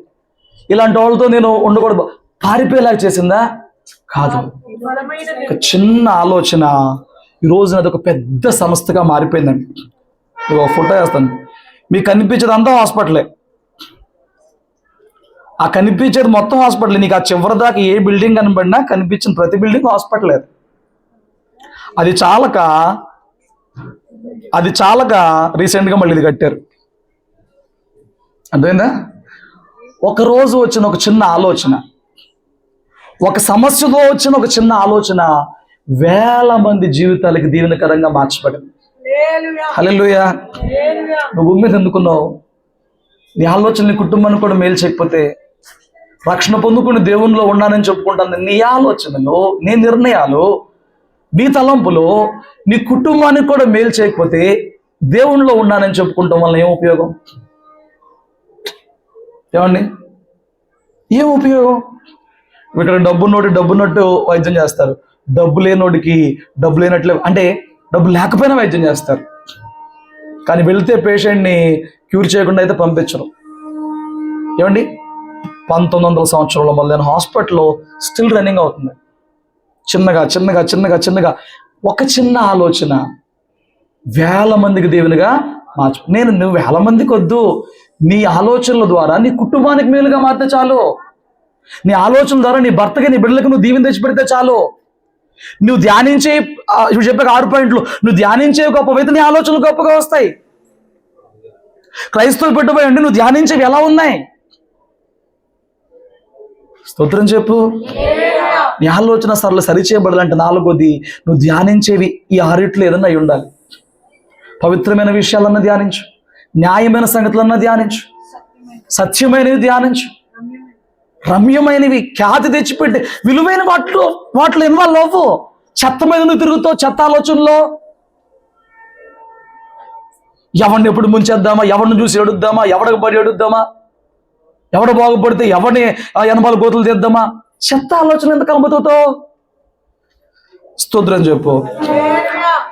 Speaker 1: ఇలాంటి వాళ్ళతో నేను ఉండకూడదు, పారిపోయేలాగా చేసిందా? కాదు. ఒక చిన్న ఆలోచన ఈరోజు అది ఒక పెద్ద సంస్థగా మారిపోయిందండి. ఒక ఫోటో వేస్తాను, మీకు కనిపించేదంతా హాస్పిటలే, ఆ కనిపించేది మొత్తం హాస్పిటల్. నీకు ఆ చివరి దాకా ఏ బిల్డింగ్ కనబడినా కనిపించిన ప్రతి బిల్డింగ్ హాస్పిటల్. అది చాలక రీసెంట్గా మళ్ళీ ఇది కట్టారు. అర్థమైందా? ఒకరోజు వచ్చిన ఒక చిన్న ఆలోచన, ఒక సమస్యతో వచ్చిన ఒక చిన్న ఆలోచన వేల మంది జీవితాలకి దీవెనకరంగా మార్చబడింది. హల్లెలూయా. నువ్వు భూమి మీద ఎందుకున్నావు? నీ ఆలోచన నీ కుటుంబాన్ని కూడా మేలు చేయకపోతే, రక్షణ పొందుకుని దేవునిలో ఉన్నానని చెప్పుకుంటాను, నీ ఆలోచనలు, నీ నిర్ణయాలు, నీ తలంపులు నీ కుటుంబానికి కూడా మేలు చేయకపోతే దేవునిలో ఉన్నానని చెప్పుకుంటాం వల్ల ఏం ఉపయోగం? ఏమండి, ఏం ఉపయోగం? ఇక్కడ డబ్బున్నట్టు వైద్యం చేస్తారు, డబ్బు లేనోడికి డబ్బు లేనట్లే, అంటే డబ్బు లేకపోయినా వైద్యం చేస్తారు, కానీ వెళితే పేషెంట్ని క్యూర్ చేయకుండా అయితే పంపించరు. ఏమండి, 1900 సంవత్సరంలో మొదలైన హాస్పిటల్లో స్టిల్ రన్నింగ్ అవుతుంది. చిన్నగా ఒక చిన్న ఆలోచన వేల మందికి దేవునిగా మార్చు. నువ్వు వేల మందికి వద్దు, నీ ఆలోచనల ద్వారా నీ కుటుంబానికి మేలుగా మారితే చాలు. నీ ఆలోచన ద్వారా నీ భర్తకి, నీ బిడ్డలకు నువ్వు దీవెన తెచ్చిపెడితే చాలు. నువ్వు ధ్యానించే, ఇప్పుడు చెప్పే 6 పాయింట్లు, నువ్వు ధ్యానించే గొప్పవైతే నీ ఆలోచనలు గొప్పగా వస్తాయి. క్రైస్తవులు పెట్టబోయండి, నువ్వు ధ్యానించేవి ఎలా ఉన్నాయి? స్తోత్రం చెప్పు. నీ ఆలోచన సరిచేయబడాలంటే 4వది, నువ్వు ధ్యానించేవి ఈ 6 ఏదన్నా అయి ఉండాలి. పవిత్రమైన విషయాలన్నా ధ్యానించు, న్యాయమైన సంగతులన్నా ధ్యానించు, సత్యమైనవి ధ్యానించు, రమ్యమైనవి ఖ్యాతి తెచ్చిపెట్టి విలువైన వాటిలో ఇన్వాల్వ్ అవ్వు. చెత్త మీద నువ్వు తిరుగుతావు, చెత్త ఆలోచనలో. ఎవరిని ఎప్పుడు ముంచేద్దామా, ఎవరిని చూసి ఏడుద్దామా, ఎవడికి పడి ఏడుద్దామా, ఎవడ బాగుపడితే ఎవరిని 80 గోతులు తీద్దామా, చెత్త ఆలోచన ఎంత కలుపుతావు? స్తోత్రం చెప్పు.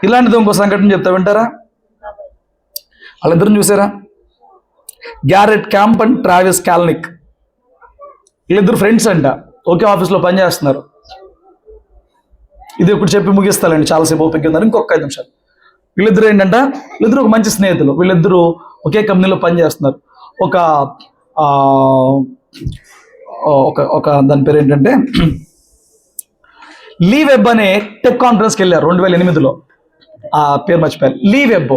Speaker 1: ఇలాంటిది ఇంకో సంఘటన చెప్తా, వింటారా? వాళ్ళిద్దరిని చూసారా? Garrett Camp and Travis Kalanick. వీళ్ళిద్దరు ఫ్రెండ్స్ అంట, ఒకే ఆఫీస్లో పనిచేస్తున్నారు. ఇది ఒకటి చెప్పి ముగిస్తానండి, చాలాసేపు ఓపిక ఉన్నారు. ఇంకొక 5 నిమిషాలు. వీళ్ళిద్దరు ఏంటంట, వీళ్ళిద్దరు ఒక మంచి స్నేహితులు. వీళ్ళిద్దరూ ఒకే కంపెనీలో పనిచేస్తున్నారు. ఒక దాని పేరు ఏంటంటే లీ వెబ్ అనే టెక్ కాన్ఫరెన్స్కి వెళ్ళారు 2008లో. ఆ పేరు మర్చిపోయారు. లీ వెబ్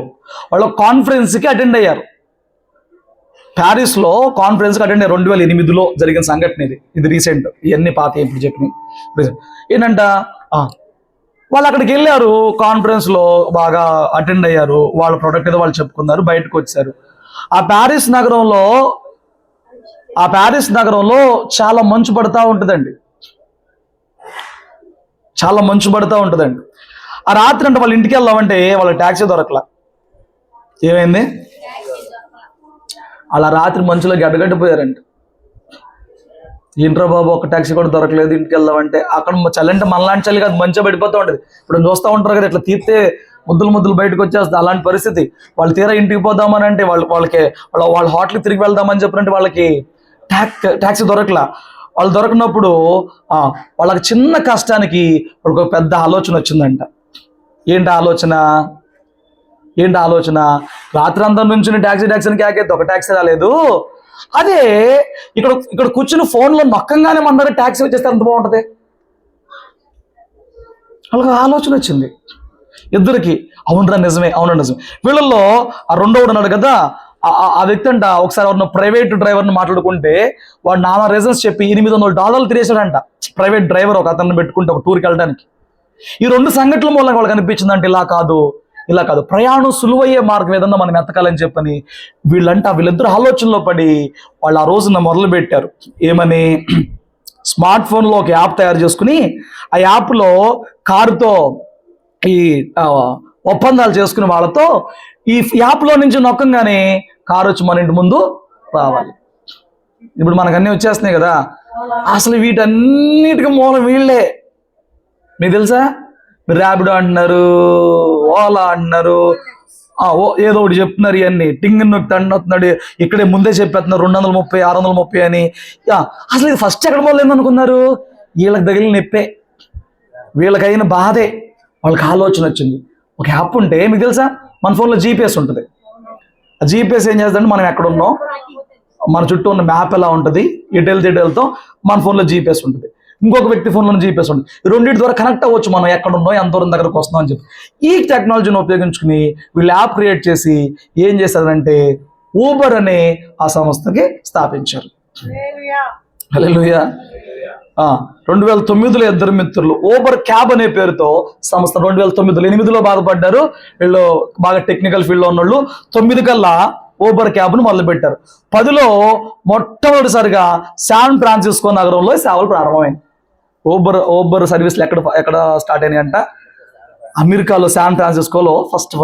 Speaker 1: వాళ్ళ కాన్ఫరెన్స్కి అటెండ్ అయ్యారు. ప్యారిస్లో కాన్ఫరెన్స్కి అటెండ్ అయ్యారు. 2008లో జరిగిన సంఘటన ఇది రీసెంట్. ఇవన్నీ పాత ఇప్పుడు చెప్పినాయి. ఏంటంట, వాళ్ళు అక్కడికి వెళ్ళారు, కాన్ఫరెన్స్లో బాగా అటెండ్ అయ్యారు, వాళ్ళ ప్రొడక్ట్ ఏదో వాళ్ళు చెప్పుకున్నారు, బయటకు వచ్చారు. ఆ ప్యారిస్ నగరంలో చాలా మంచు పడుతూ ఉంటుందండి, చాలా మంచు పడుతూ ఉంటుందండి. ఆ రాత్రి అంటే వాళ్ళ ఇంటికి వెళ్దామంటే వాళ్ళ ట్యాక్సీ దొరకలా. ఏమైంది? అలా రాత్రి మంచులో గడ్డగడ్డిపోయారంట. ఏంట్రా బాబు, ఒక ట్యాక్సీ కూడా దొరకలేదు, ఇంటికి వెళ్దామంటే. అక్కడ చలి అంటే మనలాంటి చలి కాదు, మంచిగా పడిపోతూ ఉంటుంది. ఇప్పుడు చూస్తూ ఉంటారు కదా, ఇట్లా తీస్తే ముద్దులు బయటకు వచ్చేస్తుంది. అలాంటి పరిస్థితి. వాళ్ళు తీరా ఇంటికి పోదామని అంటే వాళ్ళ హోటల్కి తిరిగి వెళ్దామని చెప్పినంటే వాళ్ళకి ట్యాక్సీ దొరకలా. వాళ్ళు దొరకనప్పుడు వాళ్ళకి చిన్న కష్టానికి వాళ్ళకి ఒక పెద్ద ఆలోచన వచ్చిందంట. ఏంటి ఆలోచన? రాత్రి అంతా నుంచి ట్యాక్సీ కేకేస్తే ఒక ట్యాక్సీ రాలేదు. అదే ఇక్కడ కూర్చుని ఫోన్లో నొక్కంగానే మన దగ్గర ట్యాక్సీ వచ్చేస్తే ఎంత బాగుంటుంది. వాళ్ళకి ఆలోచన వచ్చింది ఇద్దరికి. అవునరా నిజమే. వీళ్ళల్లో ఆ రెండోడు ఉన్నాడు కదా, ఆ వ్యక్తి అంట ఒకసారి ఎవరిన ప్రైవేట్ డ్రైవర్ని మాట్లాడుకుంటే వాడు నానా రీజన్స్ చెప్పి $800 తిరేసాడంట. ప్రైవేట్ డ్రైవర్ ఒక అతన్ని పెట్టుకుంటే ఒక టూర్కి వెళ్ళడానికి. ఈ 2 సంఘటనల మూలంగా వాళ్ళకి అనిపించిందంటే ఇలా కాదు, ప్రయాణం సులువయ్యే మార్గం ఏదన్నా మనం ఎత్తకాలని చెప్పని వీళ్ళిద్దరు ఆలోచనలో పడి వాళ్ళు ఆ రోజున మొదలు పెట్టారు. ఏమని? స్మార్ట్ ఫోన్లో ఒక యాప్ తయారు చేసుకుని ఆ యాప్లో కారుతో ఈ ఒప్పందాలు చేసుకుని వాళ్ళతో ఈ యాప్లో నుంచి నొక్కంగానే కారు వచ్చి మన ఇంటి ముందు రావాలి. ఇప్పుడు మనకు అన్నీ వచ్చేస్తున్నాయి కదా. అసలు వీటన్నిటికీ మూలం వీళ్ళే. మీకు తెలుసా? మీరు ర్యాపిడో అంటున్నారు, ఓలా అంటున్నారు, ఏదో ఒకటి చెప్తున్నారు. ఇవన్నీ టింగ్ నొక్కి తండుతున్నాడు, ఇక్కడే ముందే చెప్పేస్తున్నారు 230 630 అని. అసలు ఇది ఫస్ట్ ఎక్కడ పోలేదు అనుకున్నారు? వీళ్ళకి తగిలిన నొప్పే, వీళ్ళకైన బాధే, వాళ్ళకి ఆలోచన వచ్చింది. ఒక యాప్ ఉంటే మీకు తెలుసా, మన ఫోన్లో జీపీఎస్ ఉంటుంది. ఆ జీపీఎస్ ఏం చేస్తుందంటే మనం ఎక్కడ ఉన్నాం, మన చుట్టూ ఉన్న మ్యాప్ ఎలా ఉంటుంది, డీటెయిల్తో మన ఫోన్లో జీపీఎస్ ఉంటుంది, ఇంకొక వ్యక్తి ఫోన్లో జీపీఎస్ ఉంటుంది. ఈ రెండింటి ద్వారా కనెక్ట్ అవ్వచ్చు మనం ఎక్కడ ఉన్నాం, ఎంత దూరం దగ్గరకు వస్తున్నాం అని చెప్పి. ఈ టెక్నాలజీని ఉపయోగించుకుని వీళ్ళు యాప్ క్రియేట్ చేసి ఏం చేశారంటే ఊబర్ అనే ఆ సంస్థకి స్థాపించారు. హల్లెలూయా. 2009లో ఇద్దరు మిత్రులు ఊబర్ క్యాబ్ అనే పేరుతో సంస్థ 2009లో 8లో బాధపడ్డారు. వీళ్ళు బాగా టెక్నికల్ ఫీల్డ్లో ఉన్నోళ్ళు. 9 కల్లా ఊబర్ క్యాబ్ను మొదలుపెట్టారు. 10లో మొట్టమొదటిసారిగా శాన్ ఫ్రాన్సిస్కో నగరంలో సేవలు ప్రారంభమైంది. ఊబర్ సర్వీస్లు ఎక్కడ స్టార్ట్ అయినాయి అంట? అమెరికాలో శాన్ ఫ్రాన్సిస్కోలో ఫస్ట్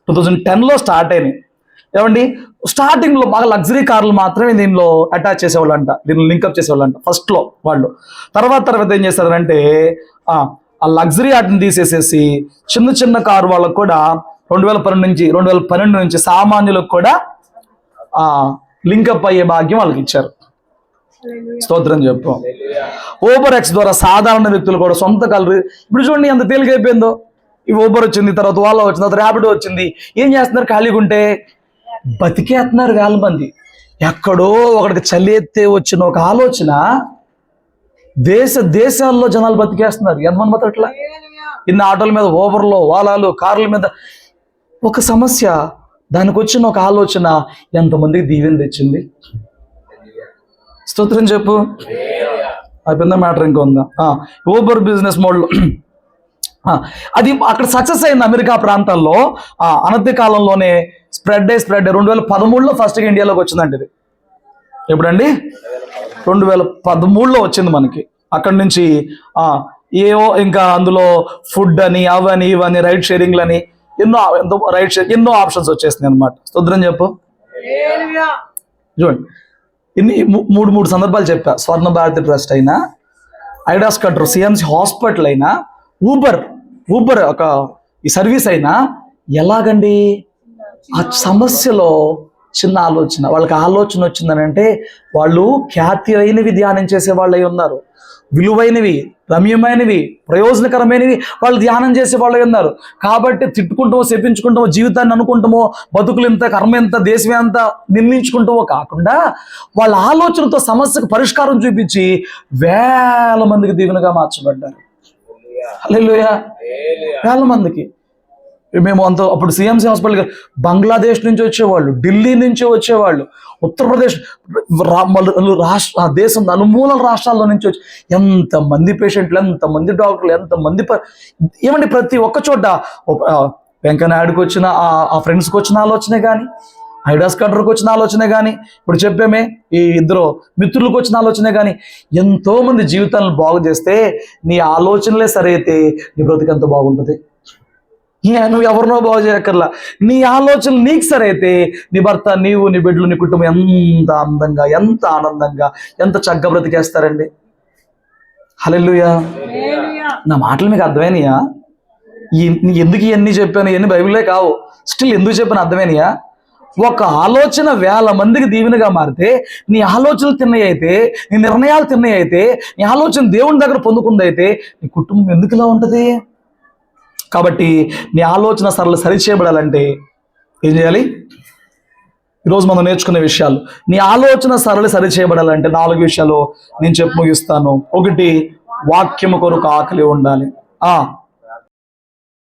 Speaker 1: 2010లో స్టార్ట్ అయినాయి. ఏమండి, స్టార్టింగ్లో బాగా లగ్జరీ కార్లు మాత్రమే దీనిలో అటాచ్ చేసేవాళ్ళు అంట, దీనిలో లింకప్ చేసేవాళ్ళు అంట ఫస్ట్లో వాళ్ళు. తర్వాత ఏం చేస్తారంటే ఆ లగ్జరీ వాటిని తీసేసేసి చిన్న కారు వాళ్ళకు కూడా 2012 నుంచి సామాన్యులకు కూడా లింకప్ అయ్యే భాగ్యం వాళ్ళకి ఇచ్చారు. స్తోత్రం చెప్పు. ఊబర్ ఎక్స్ ద్వారా సాధారణ వ్యక్తులు కూడా సొంత కారు. ఇప్పుడు చూడండి ఎంత తేలికైపోయిందో. ఈ ఊబర్ వచ్చింది, తర్వాత ఓలా వచ్చింది, తర్వాత ర్యాపిడో వచ్చింది. ఏం చేస్తున్నారు? ఖాళీగా ఉంటే బతికేస్తున్నారు వేల మంది. ఎక్కడో ఒకడికి చల్లెత్తే వచ్చిన ఒక ఆలోచన దేశాల్లో జనాలు బతికేస్తున్నారు. ఎంతమంది బతకట్లా? ఇన్ని ఆటోల మీద, ఓవర్లో, ఓలాలు, కార్ల మీద ఒక సమస్య, దానికి వచ్చిన ఒక ఆలోచన ఎంతమందికి దీవెన తెచ్చింది. స్తోత్రం చెప్పు. అయిపోయిందా మ్యాటర్? ఇంకా ఉందా? ఊబర్ బిజినెస్ మోడల్ అది అక్కడ సక్సెస్ అయింది అమెరికా ప్రాంతాల్లో. అనతి కాలంలోనే స్ప్రెడ్ 2013లో ఫస్ట్గా ఇండియాలోకి వచ్చిందండి. ఇది ఎప్పుడండి? 2013లో వచ్చింది మనకి. అక్కడి నుంచి ఏవో ఇంకా అందులో ఫుడ్ అని, అవని ఇవని, రైడ్ షేరింగ్లని ఎన్నో ఆప్షన్స్ వచ్చేసినాయి అనమాట. స్తోత్రం చెప్పు. చూడండి, ఇన్ని మూడు సందర్భాలు చెప్పా. స్వర్ణ భారతి ట్రస్ట్ అయినా, ఐడాస్ కట్టర్, సిఎంసి హాస్పిటల్ అయినా, ఊబర్ ఒక ఈ సర్వీస్ అయినా ఎలాగండి? ఆ సమస్యలో చిన్న ఆలోచన, వాళ్ళకి ఆలోచన వచ్చిందని అంటే వాళ్ళు ఖ్యాతి అయినవి ధ్యానం చేసే వాళ్ళు అయి ఉన్నారు, విలువైనవి, రమ్యమైనవి, ప్రయోజనకరమైనవి వాళ్ళు ధ్యానం చేసే వాళ్ళు ఉన్నారు. కాబట్టి తిట్టుకుంటామో, చెప్పించుకుంటామో, జీవితాన్ని అనుకుంటామో, బతుకులు ఎంత, కర్మ ఎంత, దేశం ఎంత నిర్మించుకుంటామో కాకుండా వాళ్ళ ఆలోచనతో సమస్యకు పరిష్కారం చూపించి వేల మందికి దీవెనగా మార్చబడ్డారు. హల్లెలూయా. వేల మందికి. మేము అప్పుడు సిఎంసి హాస్పిటల్ బంగ్లాదేశ్ నుంచి వచ్చేవాళ్ళు, ఢిల్లీ నుంచి వచ్చేవాళ్ళు, ఉత్తరప్రదేశ్ దేశం నలుమూలల రాష్ట్రాల్లో నుంచి వచ్చి ఎంతమంది పేషెంట్లు, ఎంతమంది డాక్టర్లు, ఎంతమంది ఏమండి ప్రతి ఒక్క చోట వెంకయ్యనాయుడికి వచ్చిన ఆ ఫ్రెండ్స్కి వచ్చిన ఆలోచనే కానీ, ఐడాస్ కటర్కి వచ్చిన ఆలోచనే కానీ, ఇప్పుడు చెప్పామే ఈ ఇద్దరు మిత్రులకు వచ్చిన ఆలోచనే కానీ, ఎంతో మంది జీవితాలను బాగు చేస్తే నీ ఆలోచనలే సరైతే నీ బ్రతుకు ఎంత బాగుంటుంది. నువ్వు ఎవరినో బాగు చేయక్కర్లా, నీ ఆలోచనలు నీకు సరైతే నీ భర్త, నీవు, నీ బిడ్డలు, నీ కుటుంబం ఎంత అందంగా, ఎంత ఆనందంగా, ఎంత చక్కగా బ్రతికేస్తారండి. హల్లెలూయా. నా మాటలు మీకు అర్థమైనయా? ఎందుకు ఇవన్నీ చెప్పాను? ఇవన్నీ బైబిల్లే కావు. స్టిల్ ఎందుకు చెప్పాను అర్థమైనయా? ఒక ఆలోచన వేల మందికి దీవెనగా మారితే, నీ ఆలోచనలు తిన్నవి అయితే, నీ నిర్ణయాలు తిన్నవి అయితే, నీ ఆలోచన దేవుని దగ్గర పొందుకుంది అయితే, నీ కుటుంబం ఎందుకు ఇలా ఉంటుంది? కాబట్టి నీ ఆలోచన సరిచేయబడాలంటే ఏం చేయాలి? ఈరోజు మనం నేర్చుకునే విషయాలు. నీ ఆలోచన సరిచేయబడాలంటే 4 విషయాలు నేను చెప్పి ముగిస్తాను. 1, వాక్యము కొరకు ఆకలి ఉండాలి.